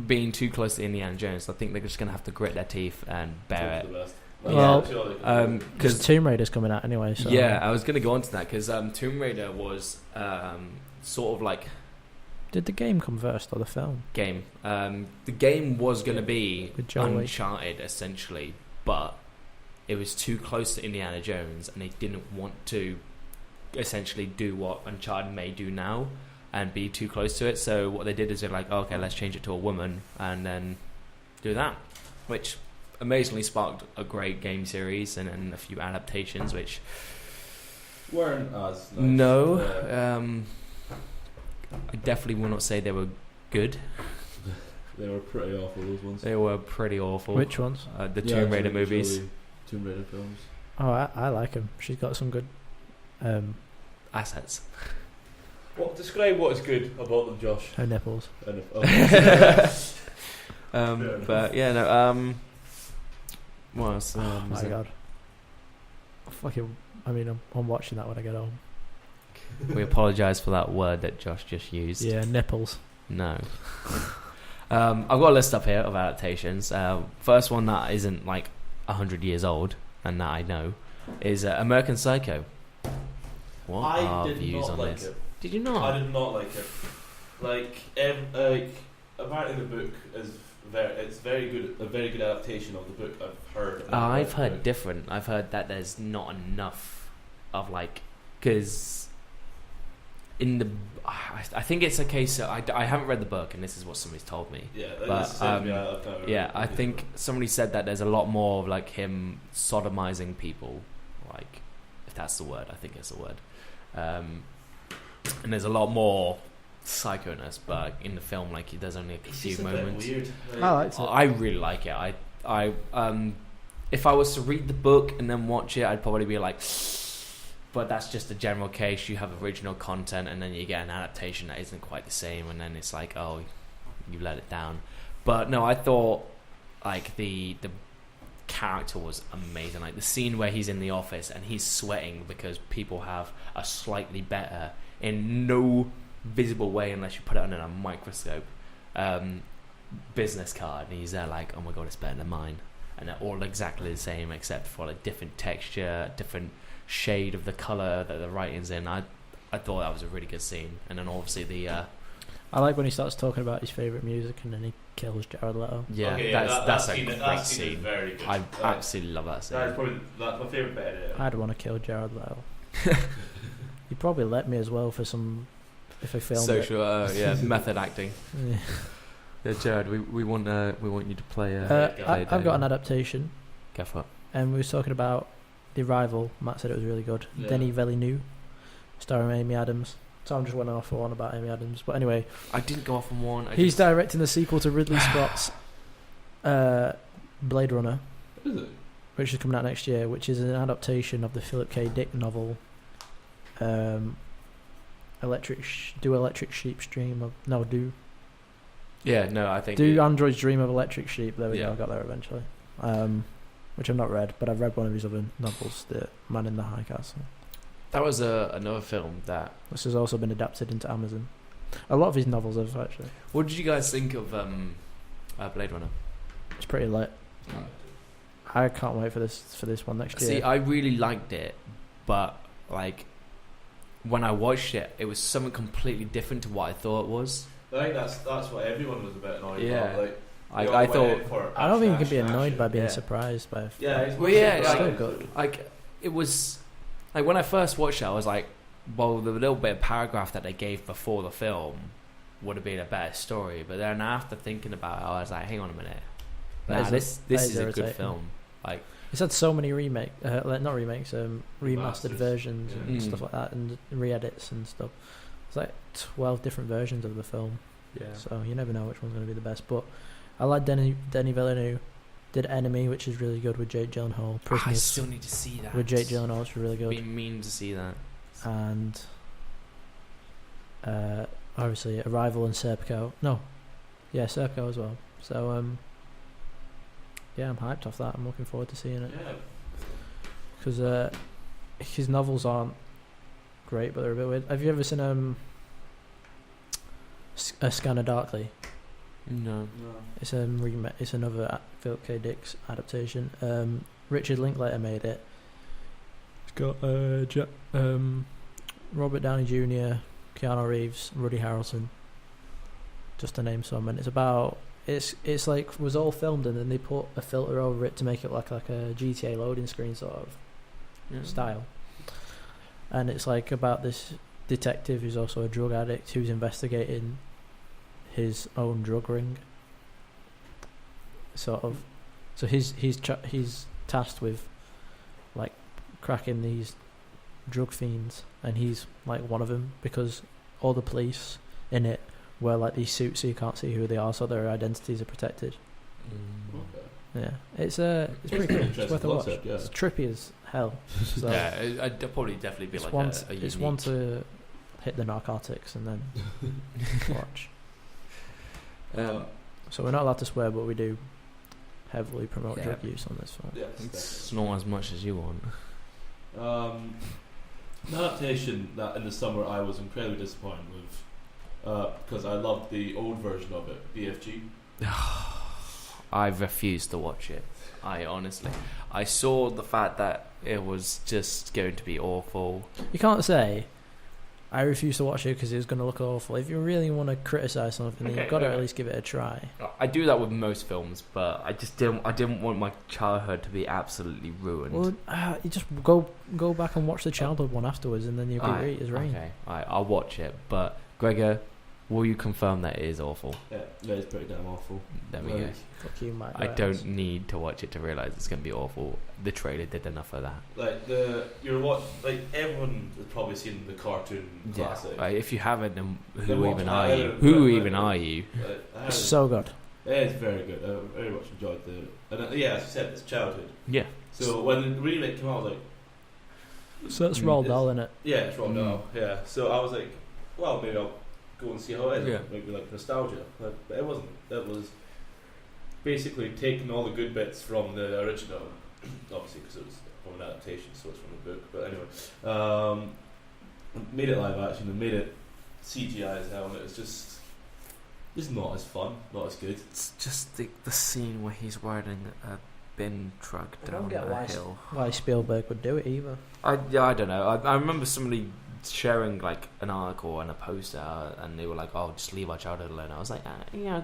S3: being too close to Indiana Jones, I think they're just going to have to grit their teeth and bear it.
S2: Well,
S3: because
S2: Tomb Raider's coming out anyway. So
S3: yeah, I was going to go on to that because Tomb Raider was sort of
S2: Did the game come first or the film?
S3: Game. The game was going to be
S2: With John Wick.
S3: Uncharted, essentially, but it was too close to Indiana Jones, and they didn't want to essentially do what Uncharted may do now and be too close to it. So what they did is they're like, oh, okay, let's change it to a woman and then do that, which amazingly sparked a great game series and then a few adaptations, which
S6: weren't as nice.
S3: no, I definitely will not say they were good.
S6: They were pretty awful, those ones.
S3: They were pretty awful.
S2: Which ones?
S3: The Tomb Raider movies.
S6: Tomb Raider films.
S2: Oh, I like him. She's got some good
S3: Assets.
S6: What? Describe what is good about them, Josh.
S2: her nipples.
S3: But yeah, no. What else?
S2: Oh
S3: was
S2: my
S3: there?
S2: god. I'm watching that when I get home.
S3: We apologise for that word that Josh just used.
S2: Yeah, nipples.
S3: No. I've got a list up here of adaptations. First one that isn't like 100 years old, and that I know, is American Psycho. What are views on this? Did you not?
S6: I did not like it. Like apparently the book is very good. A very good adaptation of the book. I've heard.
S3: I've heard different. I've heard that there's not enough of like, because in the, I think it's a case of, I haven't read the book, and this is what somebody's told me.
S6: Yeah,
S3: But I think somebody said that there's a lot more of like him sodomizing people, like, if that's the word. I think it's the word. And there's a lot more psychoness, but in the film, like, there's only a few moments.
S6: Weird.
S2: I liked it.
S3: I really like it. I if I was to read the book and then watch it, I'd probably be like, but that's just a general case. You have original content, and then you get an adaptation that isn't quite the same, and then it's like, oh, you let it down. But no, I thought like the character was amazing. Like the scene where he's in the office and he's sweating because people have a slightly better, in no visible way unless you put it under a microscope, business card, and he's there like, oh my god, it's better than mine, and they're all exactly the same except for like different texture, different shade of the color that the writing's in. I thought that was a really good scene. And then obviously the
S2: I like when he starts talking about his favourite music and then he kills Jared Leto.
S3: yeah,
S6: Okay,
S3: that's a
S6: scene,
S3: great
S6: that
S3: scene.
S6: is very good.
S3: I absolutely love that scene.
S6: That is probably my favourite bit of it.
S2: I'd want to kill Jared Leto. He'd probably let me as well for some, if I filmed
S3: Social method acting.
S2: it.
S3: Yeah, Jared, we want you to play.
S2: I've got an adaptation,
S3: Go for it.
S2: and we were talking about The Arrival. Matt said it was really good.
S6: Yeah.
S2: Denis Villeneuve, starring Amy Adams. Tom just went off on about Amy Adams, but anyway,
S3: I didn't go off on one.
S2: he's directing the sequel to Ridley Scott's Blade Runner,
S6: Is it?
S2: which is coming out next year, which is an adaptation of the Philip K. Dick novel. Electric Sheep's Dream of
S3: Yeah, no, I think
S2: Do Android's Dream of Electric Sheep. There we
S3: Yeah.
S2: go. I got there eventually. Which I've not read, but I've read one of his other novels, The Man in the High Castle.
S3: that was another film that.
S2: This has also been adapted into Amazon. A lot of his novels have actually.
S3: What did you guys think of Blade Runner?
S2: It's pretty lit. I can't wait for this one next year.
S3: See, I really liked it, but like when I watched it, it was something completely different to what I thought it was.
S6: I think that's what everyone was a bit annoyed
S3: Yeah.
S6: about. Like,
S3: I thought,
S2: I don't think you can be
S6: action,
S2: annoyed by being
S3: yeah.
S2: surprised by.
S6: Yeah,
S3: well, yeah,
S2: It's
S3: like,
S2: still good.
S3: like it was like when I first watched it, I was like, well, the little bit of paragraph that they gave before the film would have been a better story. But then after thinking about it, I was like, hang on a minute, this is a good
S2: irritating.
S3: film. Like,
S2: It's had so many not remakes, remastered
S6: Remasters.
S2: versions
S6: Yeah.
S2: and
S3: Mm.
S2: stuff like that, and re-edits and stuff. It's like 12 different versions of the film,
S3: yeah,
S2: so you never know which one's going to be the best. But I like Denis Villeneuve. Did Enemy, which is really good with Jake Gyllenhaal.
S3: I
S2: Prisoners
S3: still need to see that.
S2: with Jake Gyllenhaal, which is really good.
S3: We mean to see that.
S2: And obviously Arrival and Serpico. No, yeah, Serpico as well. So yeah, I'm hyped off that. I'm looking forward to seeing it
S6: Yeah.
S2: because his novels aren't great, but they're a bit weird. Have you ever seen A Scanner Darkly?
S3: No.
S2: It's it's another Philip K. Dick's adaptation. Richard Linklater made it. It's got Robert Downey Jr., Keanu Reeves, Woody Harrelson. just to name some, and it's like was all filmed and then they put a filter over it to make it like a GTA loading screen sort of style. And it's like about this detective who's also a drug addict who's investigating his own drug ring. Sort of, so he's tasked with like cracking these drug fiends, and he's like one of them because all the police in it wear like these suits so you can't see who they are, so their identities are protected.
S6: Okay.
S2: Yeah, it's pretty cool. It's worth a watch.
S6: Concept, yeah.
S2: It's trippy as hell. So
S3: Yeah, I'd probably definitely be
S2: it's
S3: like
S2: one.
S3: a unique.
S2: It's one to hit the narcotics and then watch. So we're not allowed to swear, but we do heavily promote drug use on this film.
S6: Yes,
S3: It's not as much as you want.
S6: An adaptation that in the summer I was incredibly disappointed with because I loved the old version of it, BFG.
S3: I refused to watch it. I saw the fact that it was just going to be awful.
S2: You can't say I refuse to watch it because it was going to look awful. If you really want to criticize something, then you've got to at least give it a try.
S3: I do that with most films, but I just didn't. I didn't want my childhood to be absolutely ruined.
S2: Well, you just go back and watch the childhood one afterwards, and then you'll be right as rain.
S3: Okay, I'll watch it. But Gregor, will you confirm that it is awful?
S6: Yeah, that is pretty damn awful.
S3: There we go.
S2: Fuck you, Mike.
S3: I don't need to watch it to realize it's going to be awful. The trailer did enough of that.
S6: Like everyone has probably seen the cartoon classic.
S3: If you haven't, then
S6: Then
S3: who
S6: watch
S3: even
S6: it.
S3: are
S6: I
S3: you?
S6: don't-
S3: Who
S6: but-
S3: even are you?
S2: It's so good.
S6: It's very good. I very much enjoyed and as you said, it's childhood.
S3: Yeah.
S6: So when the remake came out, I was like,
S2: So that's Roald Dahl in it.
S6: yeah, it's wrong now. Yeah. So I was like, well, maybe I'll go and see how it is.
S3: Yeah.
S6: Maybe like nostalgia, but it wasn't. It was basically taking all the good bits from the original, obviously because it was from an adaptation, so it's from the book. But anyway, made it live action and made it CGI as hell, and it was just not as fun, not as good.
S3: It's just the scene where he's riding a bin truck
S2: I
S3: down
S2: don't get
S3: the hill.
S2: why Spielberg would do it either.
S3: I don't know. I remember somebody sharing like an article and a poster, and they were like, "Oh, just leave our childhood alone." I was like,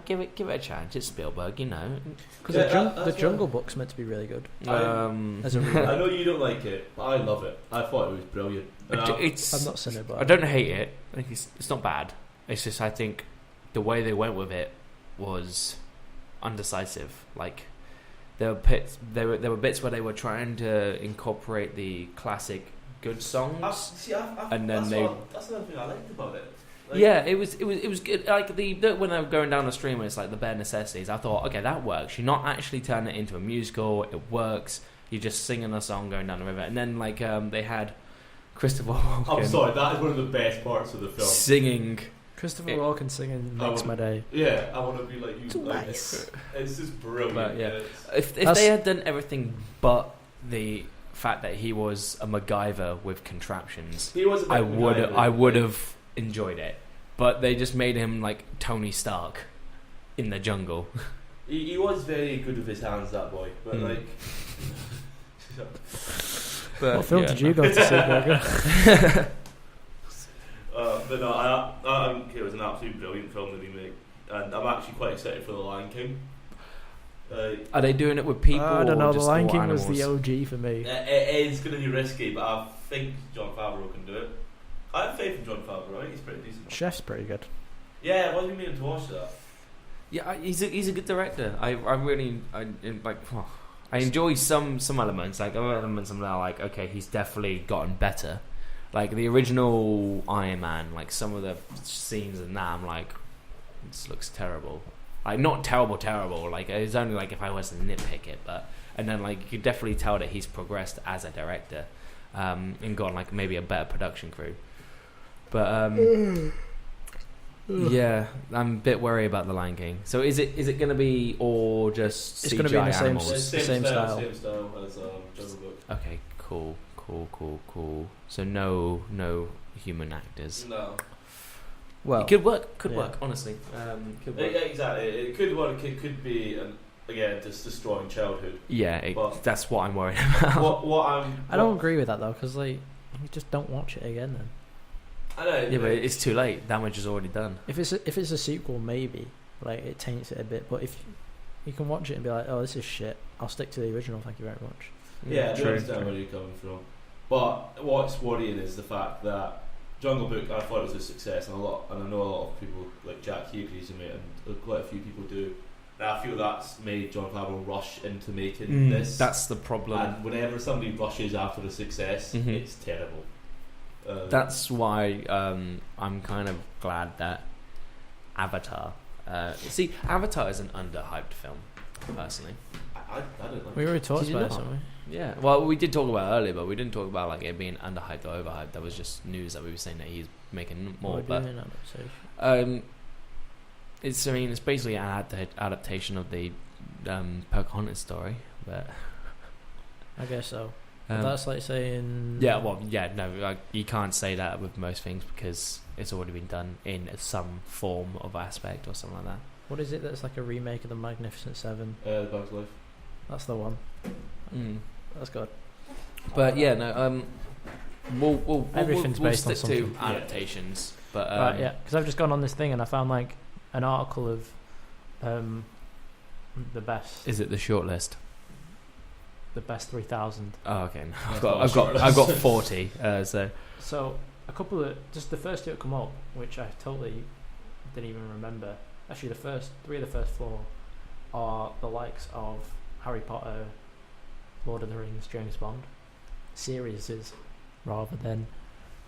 S3: give it a chance. It's Spielberg, you know.
S2: Because
S6: Yeah,
S2: the Jungle Book's meant to be really good. As a
S6: I know you don't like it, but I love it. I thought it was brilliant. And
S2: I've not seen it, but
S3: I don't hate it. I think it's not bad. It's just I think the way they went with it was undecisive. Like there were bits where they were trying to incorporate the classic good songs, and then
S6: that's another thing I liked about it. Like,
S3: yeah, it was good. Like the when they were going down the stream, and it's like the bare necessities. I thought, okay, that works. You're not actually turning it into a musical. It works. You're just singing a song going down the river, and then like they had Christopher Walken.
S6: I'm sorry, that is one of the best parts of the film.
S3: Singing.
S2: Christopher Walken singing makes my day.
S6: Yeah, I want to be like you. Like,
S2: Twice.
S6: it's just brilliant.
S3: But, yeah.
S6: It's-
S3: If they had done everything but the fact that he was a MacGyver with contraptions,
S6: he was.
S3: I would have enjoyed it. But they just made him like Tony Stark in the jungle.
S6: He was very good with his hands, that boy. But
S3: Mm.
S6: like,
S3: But,
S2: What film
S3: yeah.
S2: did you go to see, Gregor?
S6: but no, I think it was an absolutely brilliant film that he made, and I'm actually quite excited for The Lion King.
S3: Are they doing it with people?
S2: I don't
S3: or
S2: know. The
S3: just
S2: Lion
S3: all
S2: King was
S3: animals?
S2: the OG for me.
S6: It is going to be risky, but I think Jon Favreau can do it. I have faith in Jon Favreau. I think he's pretty decent.
S2: Chef's pretty good.
S6: Yeah, what do you mean to watch that?
S3: Yeah, he's a good director. I really like. I enjoy some elements. Like other elements, I'm now like, okay, he's definitely gotten better. Like the original Iron Man, like some of the scenes in that, I'm like, this looks terrible. Like not terrible. Like it's only like if I was to nitpick it, but and then like you could definitely tell that he's progressed as a director, and got like maybe a better production crew. But yeah, I'm a bit worried about the Lion King. So is it going to be all just
S2: It's
S3: CGI
S2: gonna be in the same
S3: animals?
S2: s- Same style.
S6: Same style as Jungle Book.
S3: Okay, cool. So no human actors.
S6: No.
S2: Well,
S3: It could work.
S2: yeah.
S3: Work. Honestly, could work.
S6: Yeah, exactly. It could work. It could be, again, just destroying childhood.
S3: Yeah,
S6: But-
S3: that's what I'm worried about.
S6: What
S2: I don't agree with that though, because like, you just don't watch it again then.
S3: I know. Yeah, but it's too late. Damage is already done.
S2: If it's a sequel, maybe like it taints it a bit. But if you can watch it and be like, oh, this is shit, I'll stick to the original. Thank you very much.
S6: Yeah, I do understand where you're coming from. But what's worrying is the fact that Jungle Book, I thought it was a success, and I know a lot of people, like Jack, he agrees with me, and quite a few people do. And I feel that's made John Favreau rush into making this.
S3: That's the problem.
S6: And whenever somebody rushes after a success, it's terrible.
S3: That's why I'm kind of glad that Avatar. See, Avatar is an underhyped film, personally.
S6: I don't like
S2: We already talked
S3: Did you
S2: about it,
S3: not?
S2: haven't we?
S3: Yeah, well, we did talk about it earlier, but we didn't talk about like it being underhyped or overhyped. That was just news that we were saying that he's making more.
S2: We're
S3: But
S2: doing an adaptation.
S3: it's basically an adaptation of the Pocahontas story, but
S2: I guess so. But that's like saying
S3: you can't say that with most things because it's already been done in some form of aspect or something like that.
S2: What is it that's like a remake of the Magnificent Seven?
S6: Bugs Life.
S2: That's the one. That's good.
S3: But yeah, no. We'll
S2: Everything's based on
S3: stick to
S2: something.
S3: adaptations, but
S2: Right, yeah, because I've just gone on this thing and I found like an article of the best
S3: Is it the shortlist?
S2: 3,000.
S3: Oh, okay.
S6: That's
S3: I've got 40.
S2: So a couple of just the first two that come up, which I totally didn't even remember. Actually, three of the first four are the likes of Harry Potter, Lord of the Rings, James Bond series, rather than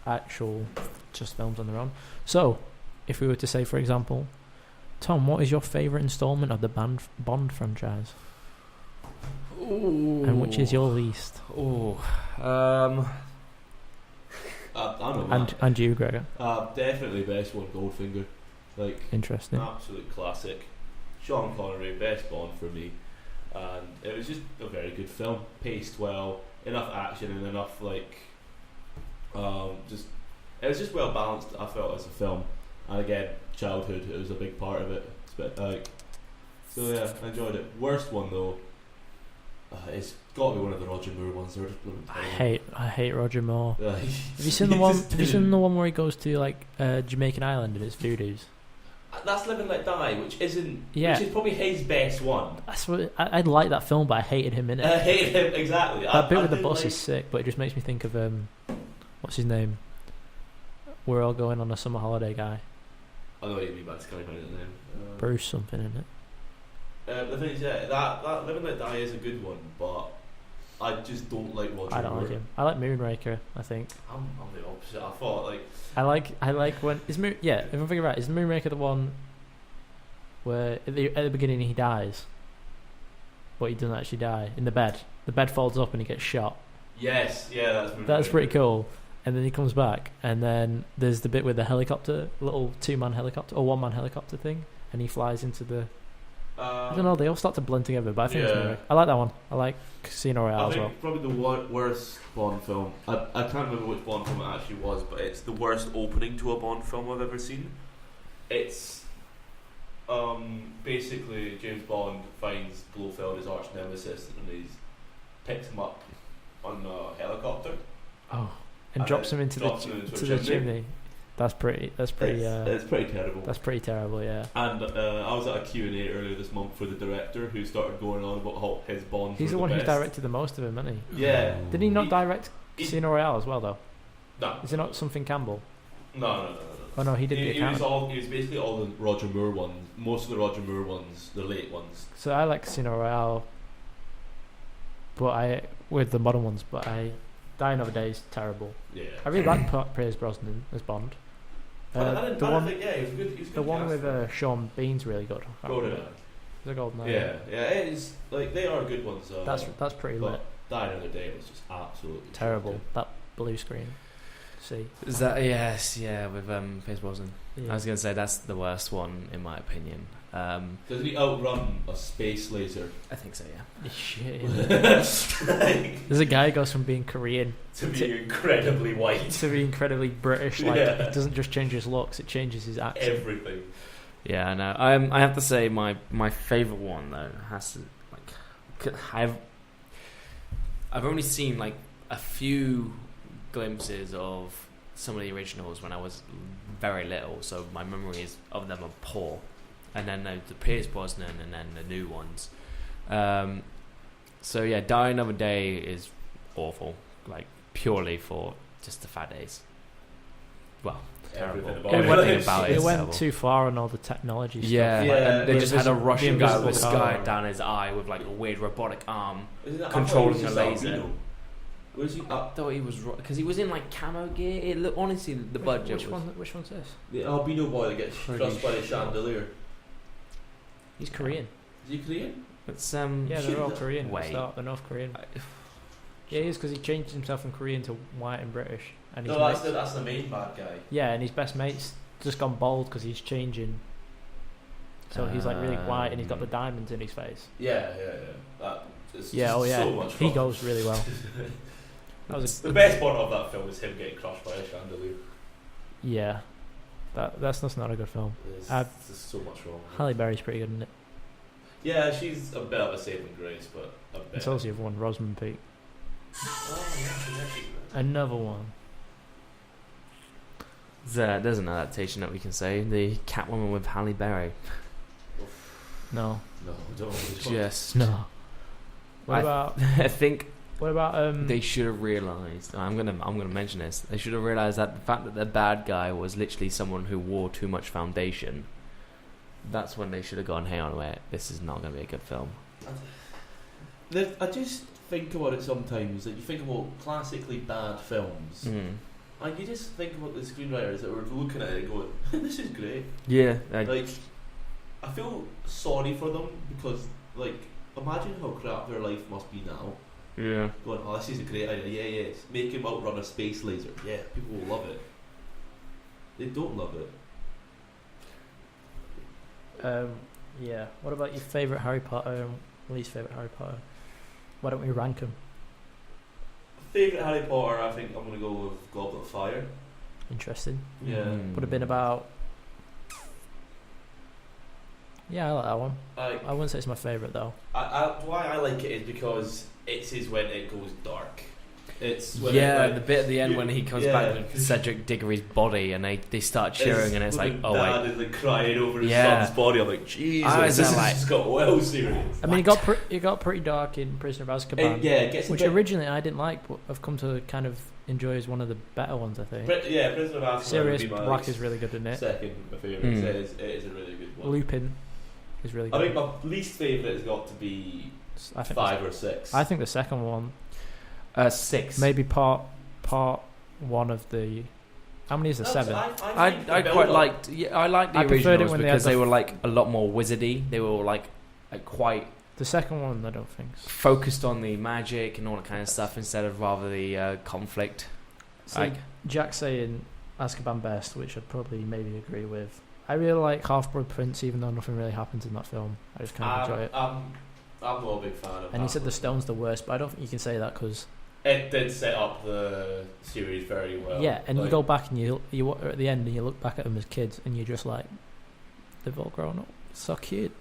S2: actual just films on their own. So, if we were to say, for example, Tom, what is your favourite installment of the Bond franchise?
S3: Ooh.
S2: And which is your least?
S3: Oh,
S6: I don't know.
S2: And you, Gregor?
S6: Definitely best one, Goldfinger. Like,
S2: Interesting.
S6: absolute classic. Sean Connery, best Bond for me. And it was just a very good film. Paced well, enough action and enough like, it was just well balanced. I felt as a film, and again, childhood. It was a big part of it. So yeah, I enjoyed it. Worst one though, it's got to be one of the Roger Moore ones. They're just blooming terrible.
S2: I hate Roger Moore.
S6: Yeah,
S2: Have you seen the one? Have you seen the one where he goes to like Jamaican Island and it's voodoos?
S6: That's Live and Let Die, which isn't.
S2: Yeah.
S6: Which is probably his best one.
S2: That's what I like that film, but I hated him in it.
S6: I hate him exactly.
S2: That bit with the
S6: didn't
S2: bus
S6: like-
S2: is sick, but it just makes me think of what's his name? We're all going on a summer holiday guy.
S6: I know what you mean, but it's kind of his name.
S2: Bruce something in it.
S6: The thing is, yeah, that Live and Let Die is a good one, but I just don't like Roger
S2: I don't
S6: Moore.
S2: like him. I like Moonraker. I think
S6: I'm the opposite. I thought like
S2: I like when if I'm thinking right, is Moonraker the one where at the beginning he dies, but he doesn't actually die in the bed. The bed folds up and he gets shot.
S6: yes, yeah,
S2: That's pretty cool. And then he comes back, and then there's the bit with the helicopter, little 2-man helicopter or 1-man helicopter thing, and he flies into the. I don't know. They all start to blend together, but I think it's
S6: Yeah.
S2: Moonraker. I like that one. I like Casino Royale
S6: I
S2: as
S6: think
S2: well.
S6: probably the worst Bond film. I can't remember which Bond film it actually was, but it's the worst opening to a Bond film I've ever seen. It's basically James Bond finds Blofeld, his arch nemesis, and he's picks him up on a helicopter.
S2: Oh, and drops him into
S6: drops him into
S2: the
S6: a
S2: chimney. That's pretty.
S6: It's pretty terrible.
S2: That's pretty terrible. Yeah.
S6: And I was at a Q&A earlier this month for the director who started going on about how his Bonds
S2: He's
S6: were
S2: the one who
S6: best.
S2: directed the most of them, isn't he?
S6: Yeah.
S2: Did he not direct Casino Royale as well, though?
S6: No.
S2: Is it not something Campbell?
S6: No.
S2: Oh no, he did the account.
S6: He was basically all the Roger Moore ones. Most of the Roger Moore ones, the late ones.
S2: So I like Casino Royale, but with the modern ones. But Die Another Day is terrible.
S6: Yeah.
S2: I really like Pierce Brosnan as Bond.
S6: I didn't think, yeah, he was good. He was
S2: The
S6: good
S2: one
S6: cast.
S2: with Sean Bean's really good. I can't remember.
S6: GoldenEye.
S2: The GoldenEye.
S6: Yeah, it is like they are good ones.
S2: That's pretty lit.
S6: but Die Another Day was just absolutely
S2: Terrible.
S6: good.
S2: That blue screen. See.
S3: Is that yes? Yeah, with Pierce Brosnan.
S2: Yeah.
S3: I was gonna say that's the worst one in my opinion.
S6: Doesn't he outrun a space laser?
S3: I think so. Yeah.
S2: Shit. There's a guy who goes from being Korean
S6: to be incredibly white.
S2: to be incredibly British. Like
S6: Yeah.
S2: it doesn't just change his looks; it changes his accent.
S6: Everything.
S3: Yeah, I know. I have to say my favorite one though has to I've only seen like a few glimpses of some of the originals when I was very little, so my memories of them are poor. And then the Pierce Brosnan, and then the new ones. So yeah, Die Another Day is awful, like purely for just the fat days. Well, terrible. Everything about it.
S2: It went
S3: terrible.
S2: too far on all the technology stuff.
S3: Yeah,
S6: Yeah.
S3: and they just had a
S2: The
S3: Russian guy with a
S2: invisible
S3: sky
S2: car.
S3: down his eye with like a weird robotic arm.
S6: Isn't that- I
S3: Controlling
S6: thought it was
S3: a
S6: just
S3: laser.
S6: albino. Where's he?
S3: I thought he was because he was in like camo gear. It looked, honestly, the budget
S2: Which
S3: was.
S2: Which one's this?
S6: The albino boy that gets
S3: Pretty
S6: thrust by the
S3: sure.
S6: chandelier.
S2: He's Korean.
S6: Is he Korean?
S3: It's
S2: Yeah, they're all
S6: Shit.
S2: Korean. At the
S3: Wait.
S2: start. They're North Korean. Yeah, he is because he changed himself from Korean to white and British. And his
S6: No,
S2: mates-
S6: that's the main bad guy.
S2: yeah, and his best mate's just gone bald because he's changing. So he's like really white and he's got the diamonds in his face.
S6: Yeah. It's
S2: Yeah,
S6: just
S2: oh yeah,
S6: So much
S2: he
S6: fun.
S2: goes really well. That was
S6: The best part of that film is him getting crushed by a chandelier.
S2: yeah, that's not a good film.
S6: There's just so much wrong.
S2: Halle Berry's pretty good in it.
S6: Yeah, she's a bit of a saving grace, but a bit.
S2: It's also the other one, Rosamund Pike.
S6: Oh, yeah.
S2: Another one.
S3: There's an adaptation that we can say. The Catwoman with Halle Berry.
S2: No,
S6: No, don't.
S3: Just
S2: no. What
S3: I-
S2: about
S3: I think
S2: what about
S3: they should have realized. I'm gonna mention this. They should have realized that the fact that the bad guy was literally someone who wore too much foundation. That's when they should have gone, "Hang on, wait, this is not gonna be a good film."
S6: I just think about it sometimes. That you think about classically bad films, and you just think about the screenwriters that were looking at it going, "This is great."
S3: Yeah,
S6: Like, I feel sorry for them because, like, imagine how crap their life must be now.
S3: yeah.
S6: Going, "Oh, this is a great idea. Yeah, yes. Make him outrun a space laser. Yeah, people will love it." They don't love it.
S2: yeah. What about your favorite Harry Potter? Least favorite Harry Potter? Why don't we rank them?
S6: Favorite Harry Potter, I think I'm gonna go with Goblet of Fire.
S2: Interesting.
S6: Yeah.
S2: Would have been about. Yeah, I like that one. I wouldn't say it's my favorite though.
S6: Why I like it is because it's when it goes dark. It's when
S3: The bit at the end when he comes
S6: yeah,
S3: back with Cedric Diggory's body and they start cheering and it's like, oh
S6: dad
S3: wait,
S6: is like crying over his
S3: Yeah.
S6: son's body. I'm like, Jesus,
S3: I was
S6: this
S3: like-
S6: has got well serious.
S2: I mean, it got pretty dark in Prisoner of Azkaban,
S6: It gets a
S2: which
S6: bit,
S2: originally I didn't like, but I've come to kind of enjoy as one of the better ones. I think.
S6: Prisoner of Azkaban
S2: Sirius
S6: would be my
S2: Black is really good in it.
S6: second favourite.
S3: Mm.
S6: It is a really good one.
S2: Lupin is really good.
S6: I think my least favourite has got to be
S2: I think
S6: 5 or 6.
S2: I think the second one,
S3: 6.
S2: maybe part one of the. How many is there? 7.
S3: I quite liked. Yeah, I liked the
S2: I preferred it
S3: originals
S2: when they
S3: because
S2: had
S3: they
S2: the
S3: were like a lot more wizardy. They were like quite
S2: The second one, I don't think.
S3: focused on the magic and all that kind of stuff instead of rather the conflict.
S2: See,
S3: Like-
S2: Jack saying Azkaban best, which I'd probably maybe agree with. I really like Half Blood Prince, even though nothing really happens in that film. I just kind of enjoy it.
S6: I'm not a big fan of
S2: And he said the
S6: Half-Blood.
S2: stone's the worst, but I don't think you can say that because
S6: It did set up the series very well.
S2: yeah, and you
S6: Like,
S2: go back and you are at the end and you look back at them as kids and you're just like, they've all grown up, so cute.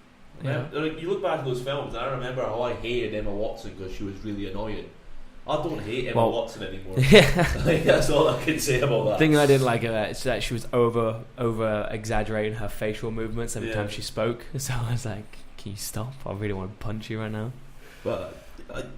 S2: Yeah,
S6: Like, you look back at those films, and I remember how I hated Emma Watson because she was really annoying. I don't hate Emma
S3: Well-
S6: Watson anymore.
S3: Yeah.
S6: Like, that's all I can say about that.
S3: The thing I didn't like about it is that she was over exaggerating her facial movements every
S6: Yeah.
S3: time she spoke. So I was like, "Can you stop? I really want to punch you right now."
S6: But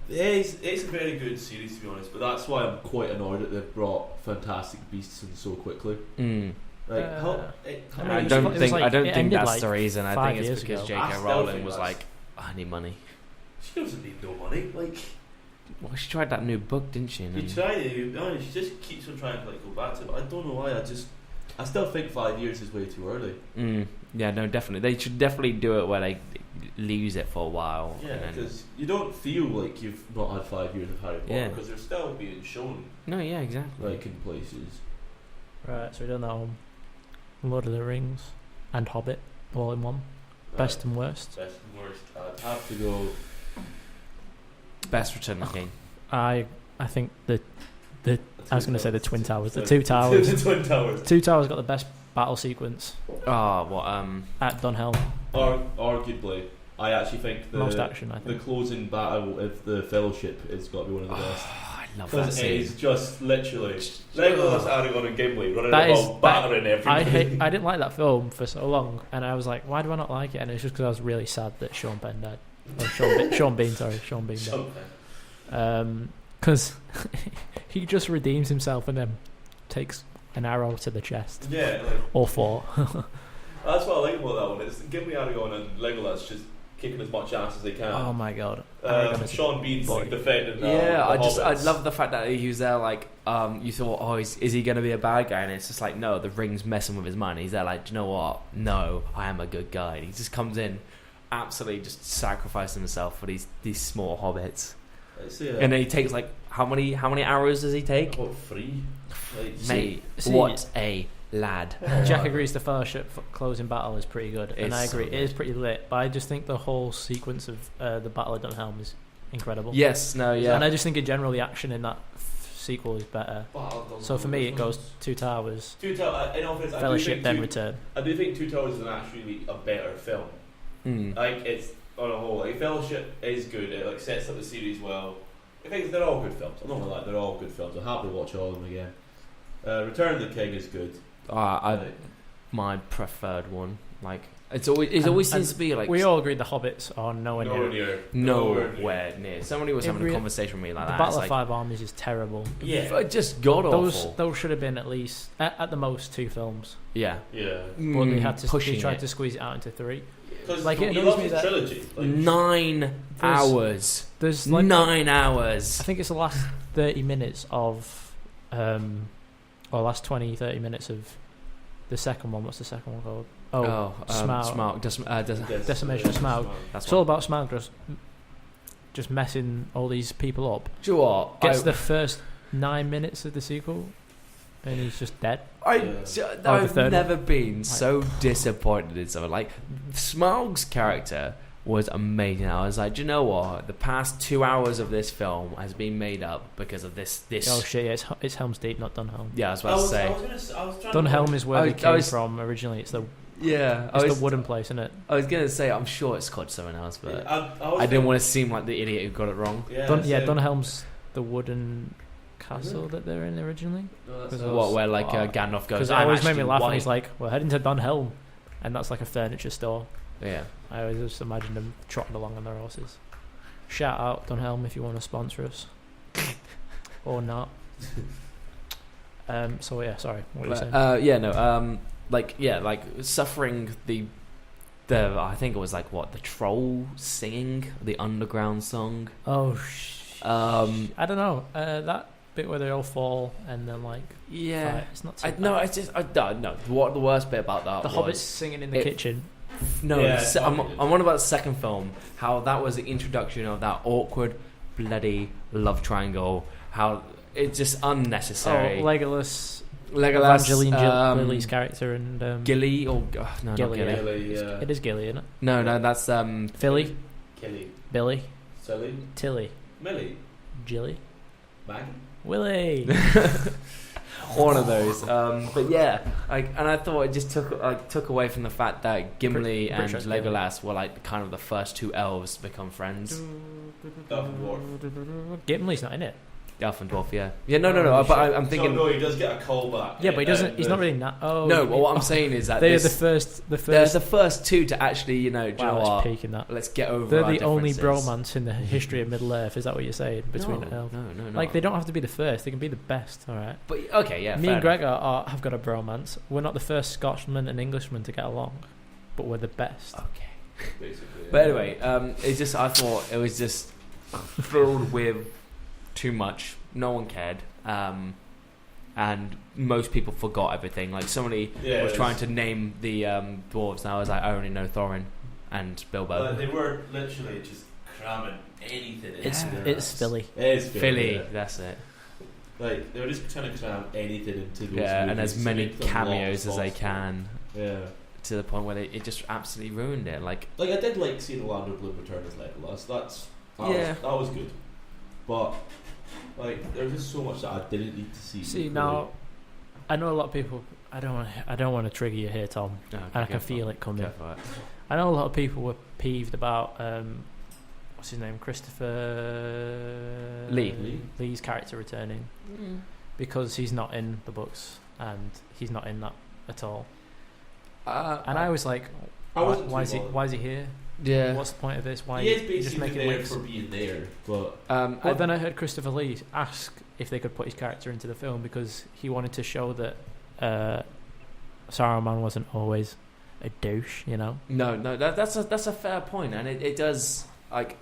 S6: it's a very good series, to be honest. But that's why I'm quite annoyed that they've brought Fantastic Beasts in so quickly. Like,
S2: I mean,
S3: I
S2: it was
S3: don't
S2: like-
S3: think
S2: it
S3: think
S2: ended
S3: that's
S2: like
S3: the reason. I
S2: 5
S3: think it's
S2: years
S3: because
S2: ago.
S6: I
S3: J.K.
S6: still
S3: Rowling
S6: think
S3: was
S6: that's-
S3: like, "I need money."
S6: She doesn't need no money. Like,
S3: Well, she tried that new book, didn't she? And
S6: you
S3: then-
S6: try it, she just keeps on trying to like go back to it. But I don't know why. I still think 5 years is way too early.
S3: Yeah, no, definitely. They should definitely do it where they lose it for a while.
S6: Yeah,
S3: and then,
S6: because you don't feel like you've not had 5 years of Harry Potter
S3: Yeah.
S6: because they're still being shown
S3: no, yeah, exactly.
S6: like in places.
S2: Right, so we done that one. Lord of the Rings and Hobbit all in one. Best and worst.
S6: Best and worst. I'd have to go.
S3: Best Return of the King.
S2: I think the I was going to say the Twin Towers. The Two Towers.
S6: The Twin Towers.
S2: Two Towers got the best battle sequence
S3: Oh, what?
S2: at Dunhelm.
S6: Arguably, I actually think
S2: Most action, I
S6: the
S2: think.
S6: closing battle of the Fellowship has got to be one of the best.
S3: I love that
S6: Because it
S3: scene.
S6: is just literally Legolas, Aragorn, and Gimli running
S2: That is-
S6: about battering everybody.
S2: I didn't like that film for so long, and I was like, why do I not like it? And it's just because I was really sad that Sean Penn died. Or Sean Bean died.
S6: Something.
S2: Because he just redeems himself and then takes an arrow to the chest.
S6: Yeah, like,
S2: Or 4.
S6: that's what I like about that one. It's Gimli, Aragorn, and Legolas just kicking as much ass as they can.
S2: Oh my god. Aragorn is a
S6: Sean Bean's
S2: boy.
S6: like defending.
S3: Yeah, I
S6: hobbits.
S3: love the fact that he was there. Like, you thought, oh, is he going to be a bad guy? And it's just like, no, the ring's messing with his mind. He's there, like, do you know what? No, I am a good guy. And he just comes in, absolutely just sacrificing himself for these small hobbits. And then he takes like how many hours does he take?
S6: About 3. Like,
S3: Mate,
S2: see-
S3: what a lad!
S2: Jack agrees the Fellowship closing battle is pretty good, and I
S3: It's
S2: agree,
S3: so
S2: it is pretty lit. But I just think the whole sequence of the Battle of Dunhelm is incredible.
S3: Yes, no, yeah.
S2: And I just think in general the action in that sequel is better. So for me, it goes Two Towers,
S6: Two Towers. In all fairness, I do
S2: Fellowship,
S6: think
S2: then Return.
S6: I do think Two Towers is actually a better film. Like, it's on a whole, like, Fellowship is good. It like sets up the series well. I think they're all good films. I'm not gonna lie, they're all good films. I'll happily watch all of them again. Return of the King is good.
S3: My preferred one. Like, it always seems to be like
S2: We all agree the Hobbits are nowhere near.
S3: nowhere near. Somebody was
S2: It
S3: having a
S2: really-
S3: conversation with me like
S2: The
S3: that.
S2: Battle
S3: It's
S2: of
S3: like,
S2: Five Armies is terrible.
S6: Yeah.
S3: just god awful.
S2: Those should have been at least at the most 2 films,
S3: Yeah,
S2: but they had to
S3: pushing
S2: they tried
S3: it.
S2: to squeeze it out into 3.
S6: Because
S2: Like, it
S6: he
S2: annoys
S6: loves
S2: me
S6: his
S2: that-
S6: trilogy. Like,
S3: 9 hours.
S2: There's like
S3: 9 hours.
S2: I think it's the last 30 minutes of, or last 20-30 minutes of the second one. What's the second one called? Smaug. Decimation of Smaug.
S3: That's
S2: It's all about Smaug just messing all these people up.
S3: Do you know what?
S2: Gets the first 9 minutes of the sequel, and he's just dead.
S3: I've
S2: the third
S3: never been so disappointed in someone. Like, Smaug's character was amazing. I was like, do you know what? The past 2 hours of this film has been made up because of this.
S2: Oh shit! Yeah, it's Helm's Deep, not Dunhelm.
S3: Yeah, I was about to say.
S2: Dunhelm is where
S3: I
S2: they came
S3: was-
S2: from originally. It's the
S3: Yeah,
S2: the wooden place, isn't it?
S3: I was gonna say, I'm sure it's called something else, but
S6: I
S3: I didn't want to seem like the idiot who got it wrong.
S2: Dunhelm's the wooden castle that they're in originally.
S3: What, where like Gandalf goes?
S2: Because it
S3: "I'm
S2: always made me
S3: actually
S2: laugh.
S3: white."
S2: And he's like, "We're heading to Dunhelm," and that's like a furniture store.
S3: Yeah.
S2: I always just imagine them trotting along on their horses. Shout out Dunhelm if you want to sponsor us, or not. So yeah, sorry. What were you saying?
S3: like suffering the I think it was like what, the troll singing the underground song.
S2: Oh,
S3: I
S2: don't know. That bit where they all fall and then like
S3: yeah.
S2: fight, it's not too bad.
S3: No, it's just no. What the worst bit about that
S2: The
S3: was
S2: hobbits singing in the kitchen.
S3: No,
S6: Yeah,
S3: I'm on about the second film. How that was the introduction of that awkward, bloody love triangle. How it's just unnecessary.
S2: Oh, Legolas,
S3: Legolas,
S2: Evangeline Lily's character, and
S3: Gilly or no,
S2: Gilly,
S3: not
S2: yeah.
S3: Gilly.
S2: It is Gilly, isn't it?
S3: No, that's
S2: Philly,
S6: Kelly,
S2: Billy,
S6: Sully,
S2: Tilly,
S6: Millie,
S2: Jilly,
S6: Maggie.
S2: Willie.
S3: one of those. But yeah, and I thought it just took away from the fact that Gimli and
S2: British
S3: Legolas were like kind of the first 2 elves to become friends.
S6: Elf and dwarf.
S2: Gimli's not in it.
S3: Elf and dwarf, yeah. No. But I'm thinking.
S6: So, no, he does get a call back.
S2: Yeah, but he doesn't. He's not really. Oh
S3: No, well, what I'm saying is that
S2: they're
S3: this,
S2: the first.
S3: they're the first 2 to actually, do you know
S2: Wow,
S3: what?
S2: it's peaking that.
S3: Let's get over.
S2: They're
S3: our
S2: the only
S3: differences.
S2: bromance in the history of Middle Earth. Is that what you're saying? Between elves?
S3: No.
S2: Like, they don't have to be the first. They can be the best. All right.
S3: But okay, yeah.
S2: Me
S3: fair
S2: and
S3: enough.
S2: Gregor have got a bromance. We're not the first Scotchman and Englishman to get along, but we're the best.
S3: Okay.
S6: Basically, yeah.
S3: But anyway, it's just I thought it was just filled with too much. No one cared, and most people forgot everything. Like somebody was trying to name the dwarves, and I was like, I only know Thorin and Bilbo.
S6: They were literally just cramming anything in.
S2: It's Philly.
S6: It is
S3: Philly,
S6: yeah.
S3: that's it.
S6: Like they were just trying to cram anything into those
S3: Yeah, and
S6: movies
S3: as
S6: to
S3: many
S6: make them
S3: cameos as they
S6: possible.
S3: can,
S6: Yeah.
S3: to the point where it just absolutely ruined it. Like,
S6: Like I did like seeing Orlando Bloom return as Legolas. That was good. But like there was just so much that I didn't need to see.
S2: See
S6: before.
S2: now, I know a lot of people. I don't want to trigger you here, Tom.
S3: no,
S2: And I
S3: go
S2: can
S3: for
S2: feel it coming.
S3: Go for it.
S2: I know a lot of people were peeved about what's his name, Christopher Lee's character returning because he's not in the books and he's not in that at all. And I was like, why is he here?
S3: Yeah.
S2: What's the point of this? Why
S6: He is
S2: you
S6: basically
S2: just making
S6: there
S2: links?
S6: for being there, but
S2: But then I heard Christopher Lee ask if they could put his character into the film because he wanted to show that Saruman wasn't always a douche, you know.
S3: No, that's a fair point, and it does, like,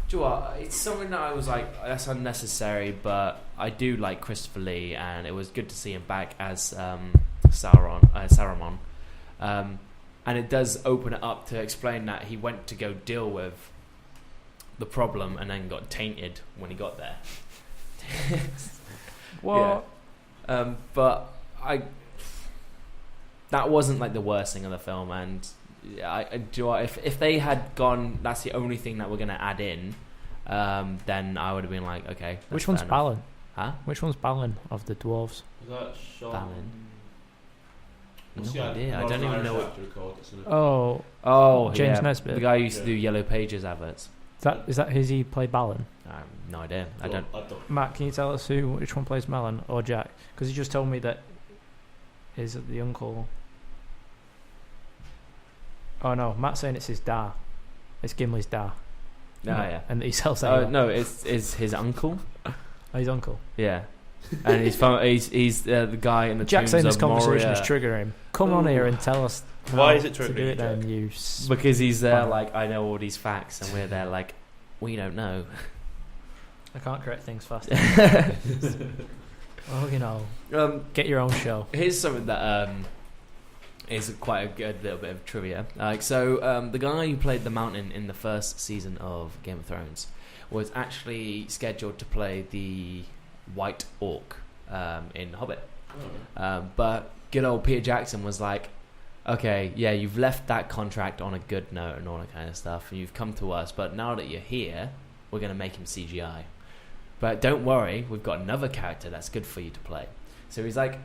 S3: do you know what? It's something that I was like, that's unnecessary, but I do like Christopher Lee, and it was good to see him back as Saruman. And it does open it up to explain that he went to go deal with the problem and then got tainted when he got there.
S2: What?
S3: Yeah. But that wasn't like the worst thing of the film, and do you know what? If they had gone, that's the only thing that we're going to add in, then I would have been like, okay.
S2: Which one's Balin?
S3: Huh?
S2: Which one's Balin of the dwarves?
S6: was that Sean?
S3: Balin.
S6: What's
S3: No
S6: the
S3: idea. I don't
S6: Northern
S3: even
S6: Irish
S3: know what.
S6: actor called?
S3: Oh,
S2: James
S3: yeah.
S2: Nesbitt.
S3: The guy who used to do
S6: Yeah.
S3: Yellow Pages adverts.
S2: Is that his? He played Balin.
S3: I have no idea. I don't.
S2: Matt, can you tell us which one plays Melon or Jack? Because he just told me that is it the uncle. Oh no, Matt's saying it's his da. It's Gimli's da.
S3: Yeah.
S2: And he sells that.
S3: No, it's his uncle.
S2: Oh, his uncle.
S3: Yeah, and he's the guy in the
S2: Jack's
S3: tombs
S2: saying this
S3: of
S2: conversation
S3: Moria.
S2: is triggering him. Come on here and tell us.
S6: Why
S2: how
S6: is it
S2: to do
S6: triggering
S2: it
S6: you,
S2: then,
S6: Jack?
S2: you
S3: Because he's there
S2: spy.
S3: like, I know all these facts, and we're there like, we don't know.
S2: I can't correct things fast. Oh, you know, get your own show.
S3: Here's something that is quite a good little bit of trivia. The guy who played the Mountain in the first season of Game of Thrones was actually scheduled to play the White Orc in Hobbit. But good old Peter Jackson was like, okay, yeah, you've left that contract on a good note and all that kind of stuff, and you've come to us, but now that you're here, we're going to make him CGI. But don't worry, we've got another character that's good for you to play. So he's like,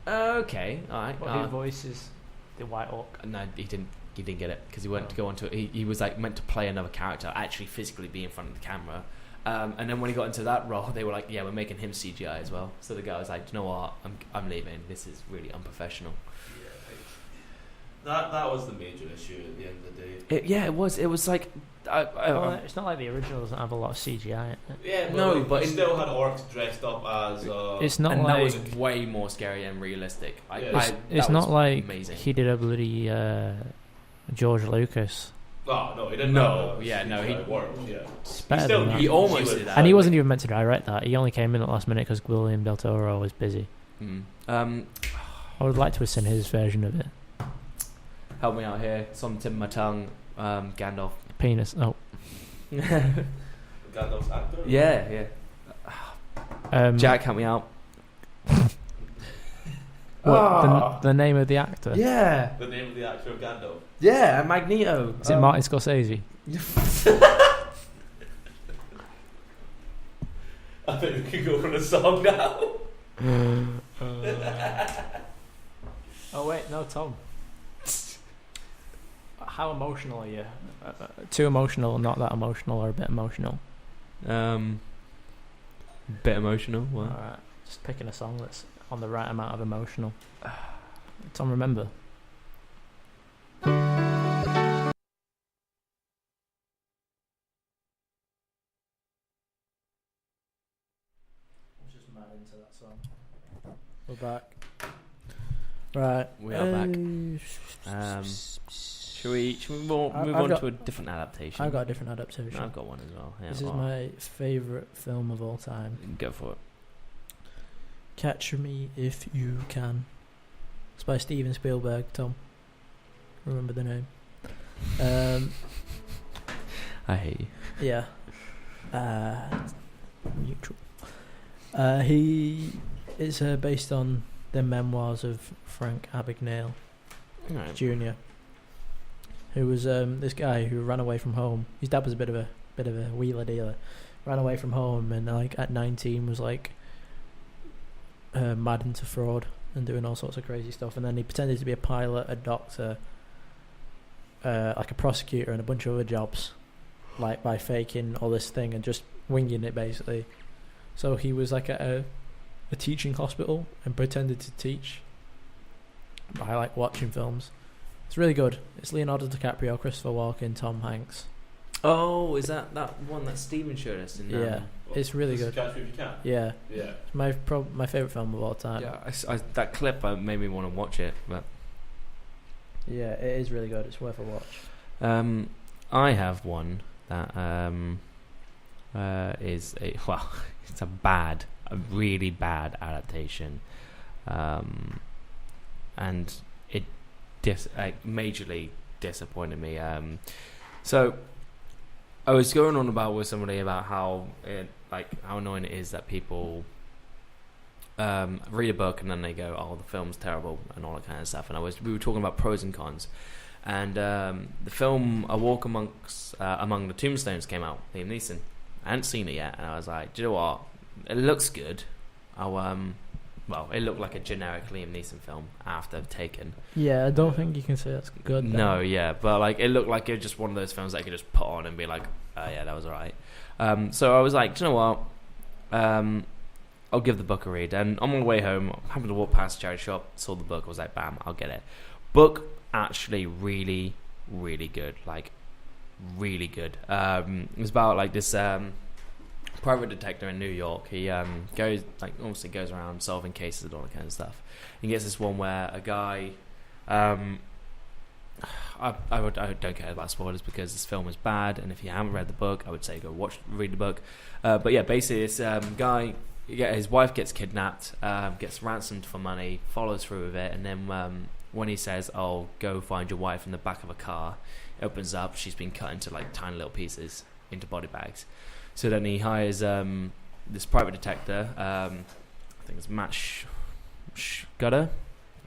S3: okay, all right.
S2: Who voices the White Orc?
S3: No, he didn't get it because he went to go on to it. He was like meant to play another character, actually physically be in front of the camera. And then when he got into that role, they were like, yeah, we're making him CGI as well. So the guy was like, you know what, I'm leaving. This is really unprofessional.
S6: That was the major issue at the end of the day.
S3: It was. It was like,
S2: It's not like the original doesn't have a lot of CGI in it.
S6: Yeah,
S3: No, but
S6: it
S3: in-
S6: still had orcs dressed up as.
S2: It's not
S3: and
S2: like
S3: that was way more scary and realistic.
S6: Yeah.
S2: it's
S3: that
S2: not
S3: was
S2: like
S3: amazing.
S2: he did a bloody George Lucas.
S6: Oh no, he didn't.
S3: No,
S6: have a
S3: yeah, no, he-
S6: CGI work, yeah.
S2: It's better
S6: still
S2: than that.
S3: He almost
S6: would-
S3: did that.
S2: And he wasn't even meant to direct that. He only came in at the last minute because William Del Toro was busy.
S3: I
S2: I would like to have seen his version of it.
S3: help me out here. It's on the tip of my tongue. Gandalf.
S2: Penis. Oh.
S6: Gandalf's actor.
S3: Yeah. Jack, help me out.
S2: What, the name of the actor?
S3: Yeah.
S6: The name of the actor of Gandalf.
S3: Yeah, Magneto.
S2: Is it Martin Scorsese?
S6: I think we could go for the song now.
S2: Oh wait, no, Tom. How emotional are you? Too emotional, not that emotional, or a bit emotional?
S3: Bit emotional. What?
S2: Alright, just picking a song that's on the right amount of emotional. Tom, remember. Just mad into that song. We're back. Right.
S3: We are back. Should we move on to a different adaptation?
S2: I've got a different adaptation.
S3: I've got one as well. Yeah,
S2: This is my favourite film of all time.
S3: Go for it.
S2: Catch Me If You Can. It's by Steven Spielberg, Tom. Remember the name.
S3: I hate you.
S2: Yeah. Neutral. He is based on the memoirs of Frank Abagnale
S3: Alright.
S2: Jr., who was this guy who ran away from home. His dad was a bit of a wheeler dealer. Ran away from home and like at 19 was like mad into fraud and doing all sorts of crazy stuff. And then he pretended to be a pilot, a doctor, like a prosecutor, and a bunch of other jobs. like by faking all this thing and just winging it basically. So he was like at a teaching hospital and pretended to teach by like watching films. It's really good. It's Leonardo DiCaprio, Christopher Walken, Tom Hanks.
S3: Oh, is that one that Steven showed us? In
S2: Yeah, it's really good.
S6: Catch Me If You Can.
S2: Yeah,
S6: Yeah.
S2: it's my favorite film of all time.
S3: Yeah, that clip made me want to watch it, but
S2: Yeah, it is really good. It's worth a watch.
S3: I have one that is it's a really bad adaptation, and it majorly disappointed me. So I was going on about with somebody about how annoying it is that people read a book and then they go, "Oh, the film's terrible," and all that kind of stuff. And we were talking about pros and cons. And the film A Walk Among the Tombstones came out. Liam Neeson. I hadn't seen it yet, and I was like, "Do you know what? It looks good." It looked like a generic Liam Neeson film after Taken.
S2: Yeah, I don't think you can say that's good.
S3: No, yeah, but like it looked like it was just one of those films that you could just put on and be like, "Oh yeah, that was alright." So I was like, "Do you know what? I'll give the book a read." And on my way home, I happened to walk past a charity shop, saw the book, I was like, "Bam, I'll get it." Book actually really, really good. Like, really good. It was about like this private detective in New York. He goes around solving cases and all that kind of stuff. He gets this one where a guy. I don't care about spoilers because this film is bad, and if you haven't read the book, I would say read the book. But yeah, basically this guy, his wife gets kidnapped, gets ransomed for money, follows through with it, and then when he says, "Oh, go find your wife in the back of a car," it opens up, she's been cut into like tiny little pieces into body bags. So then he hires this private detective, I think it's Matt Scudder,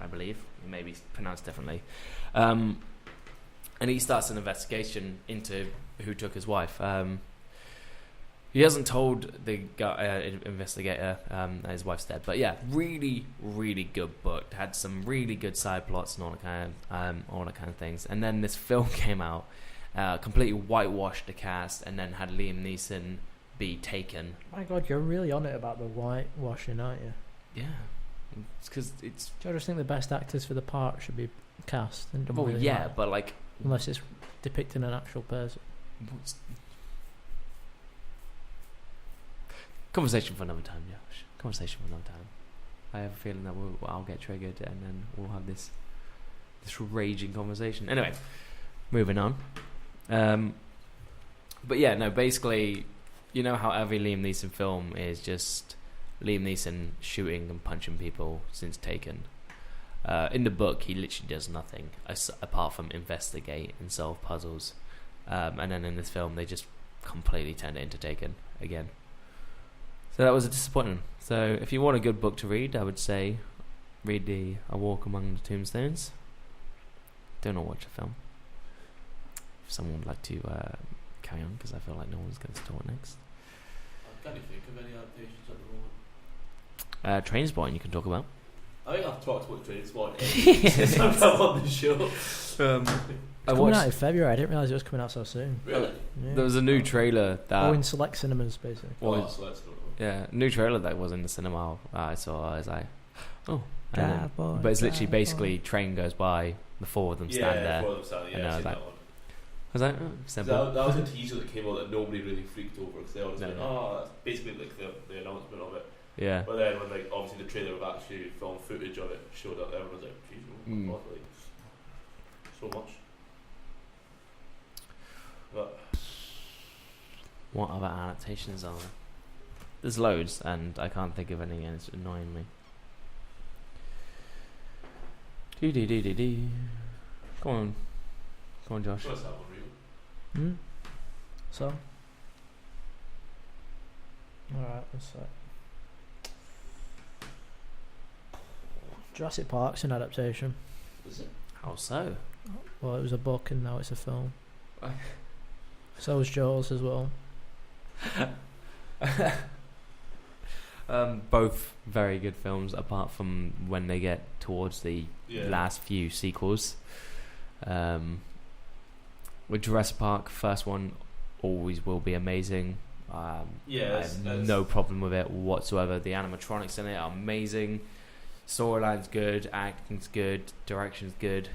S3: I believe, maybe pronounced differently, and he starts an investigation into who took his wife. He hasn't told the investigator that his wife's dead, but yeah, really, really good book. Had some really good side plots and all that kind of things. And then this film came out, completely whitewashed the cast, and then had Liam Neeson be Taken.
S2: My God, you're really on it about the whitewashing, aren't you?
S3: Yeah, it's because it's.
S2: Do you just think the best actors for the part should be cast? And don't
S3: Well,
S2: really
S3: yeah,
S2: matter?
S3: but like,
S2: Unless it's depicting an actual person.
S3: Conversation for another time, Josh. Conversation for another time. I have a feeling that I'll get triggered and then we'll have this raging conversation. Anyway, moving on. But yeah, no, basically, you know how every Liam Neeson film is just Liam Neeson shooting and punching people since Taken. In the book, he literally does nothing apart from investigate and solve puzzles. And then in this film, they just completely turned it into Taken again. So that was a disappointment. So if you want a good book to read, I would say read A Walk Among the Tombstones. Do not watch the film. If someone would like to carry on, because I feel like no one's going to talk next.
S6: I can't think of any adaptations at the moment.
S3: Trainspotting you can talk about.
S6: I think I've talked about Trainspotting since I've come on the show.
S2: It's coming out in February. I didn't realise it was coming out so soon.
S6: Really?
S2: Yeah.
S3: There was a new trailer that...
S2: in select cinemas, basically.
S6: So that's not.
S3: Yeah, new trailer that was in the cinema. I saw. I was like, oh.
S2: Drive boy,
S3: but it's literally
S2: drive
S3: basically train goes by, the four of them stand there.
S6: Four of them standing,
S3: and I was
S6: I've seen
S3: like,
S6: that one.
S3: I was like, oh, simple.
S6: That was a teaser that came out that nobody really freaked over because they all just
S3: No,
S6: went,
S3: no.
S6: "Oh, that's basically like the announcement of it."
S3: Yeah.
S6: But then when like obviously the trailer of actually film footage of it showed up, everyone was like, "Geez,
S3: Mm.
S6: what, like, so much." But
S3: What other adaptations are there? There's loads, and I can't think of any, and it's annoying me. Come on, Josh.
S6: let's have one real.
S2: So? Alright, let's see. Jurassic Park's an adaptation.
S6: Is it?
S3: How so?
S2: Well, it was a book and now it's a film. So is Jaws as well.
S3: Both very good films, apart from when they get towards the last few sequels. With Jurassic Park, first one, always will be amazing. I
S6: Yeah,
S3: have no problem with it whatsoever. The animatronics in it are amazing. Storyline's good, acting's good, direction's good.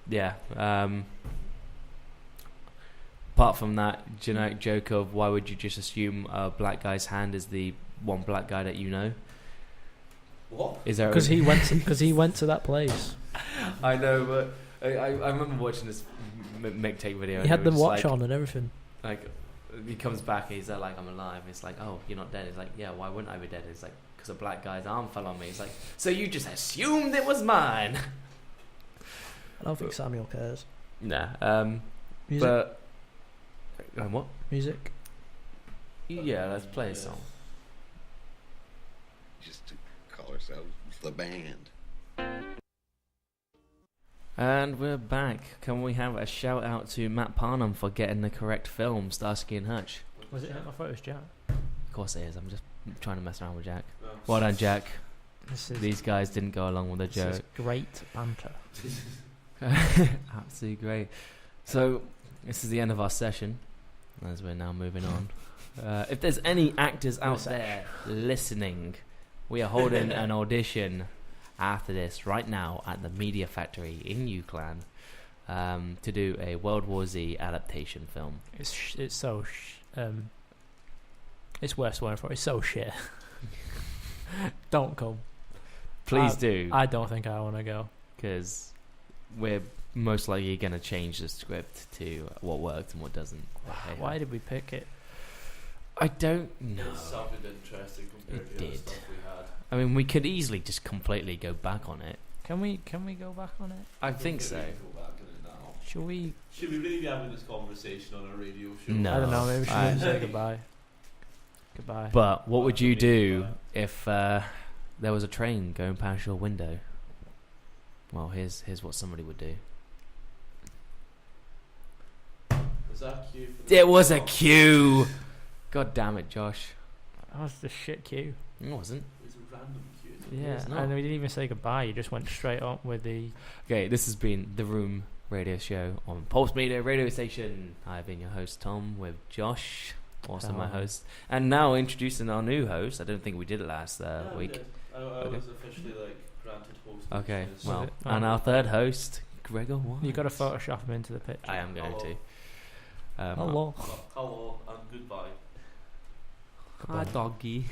S3: Yeah. Apart from that generic joke of why would you just assume a black guy's hand is the one black guy that you know?
S6: What?
S3: Is there?
S2: Because he went to that place.
S3: I know, but I remember watching this Mick video.
S2: He had the watch
S3: like,
S2: on and everything.
S3: Like, he comes back and he's like, I'm alive. It's like, oh, you're not dead. It's like, yeah, why wouldn't I be dead? It's like, because a black guy's arm fell on me. It's like, so you just assumed it was mine.
S2: I don't think Samuel cares.
S3: Nah.
S2: Music?
S3: But what?
S2: Music?
S3: Yeah, let's play a song.
S7: Just to call ourselves the band.
S3: And we're back. Can we have a shout out to Matt Parnham for getting the correct film, Starsky and Hutch?
S2: Was it my photos, Jack?
S3: Of course it is. I'm just trying to mess around with Jack. Well done, Jack. These guys didn't go along with the joke.
S2: This is great banter.
S3: Absolutely great. So, this is the end of our session, as we're now moving on. If there's any actors out there listening, we are holding an audition after this right now at the Media Factory in UCLan to do a World War Z adaptation film.
S2: It's worth swearing for. It's so shit. Don't come.
S3: Please do.
S2: I don't think I want to go.
S3: Because we're most likely going to change the script to what worked and what doesn't.
S2: Why did we pick it?
S3: I don't know.
S6: It sounded interesting compared to the other stuff we had.
S3: I mean, we could easily just completely go back on it.
S2: Can we go back on it?
S3: I think so.
S2: Should we?
S6: Should we really be having this conversation on a radio show?
S3: No.
S2: I don't know. Maybe we should say goodbye. Goodbye.
S3: But what would you do if there was a train going past your window? Well, here's what somebody would do.
S6: Was that a cue? For
S3: It was a cue. God damn it, Josh.
S2: That was the shit cue.
S3: It wasn't.
S6: It's a random cue.
S2: Yeah,
S3: it's not.
S2: and we didn't even say goodbye. You just went straight up with the.
S3: Okay, this has been The Room Radio Show on Pulse Media Radio Station. I've been your host, Tom, with Josh, also my host. And now introducing our new host. I don't think we did it last week.
S6: I
S3: Okay.
S6: was officially granted host.
S3: Okay,
S6: This-
S3: well,
S2: it?
S3: and our third host, Gregor Wise.
S2: You got to Photoshop him into the picture.
S3: I am going
S6: Hello.
S3: to.
S2: Hello.
S6: Hello and goodbye.
S3: Hi, doggy.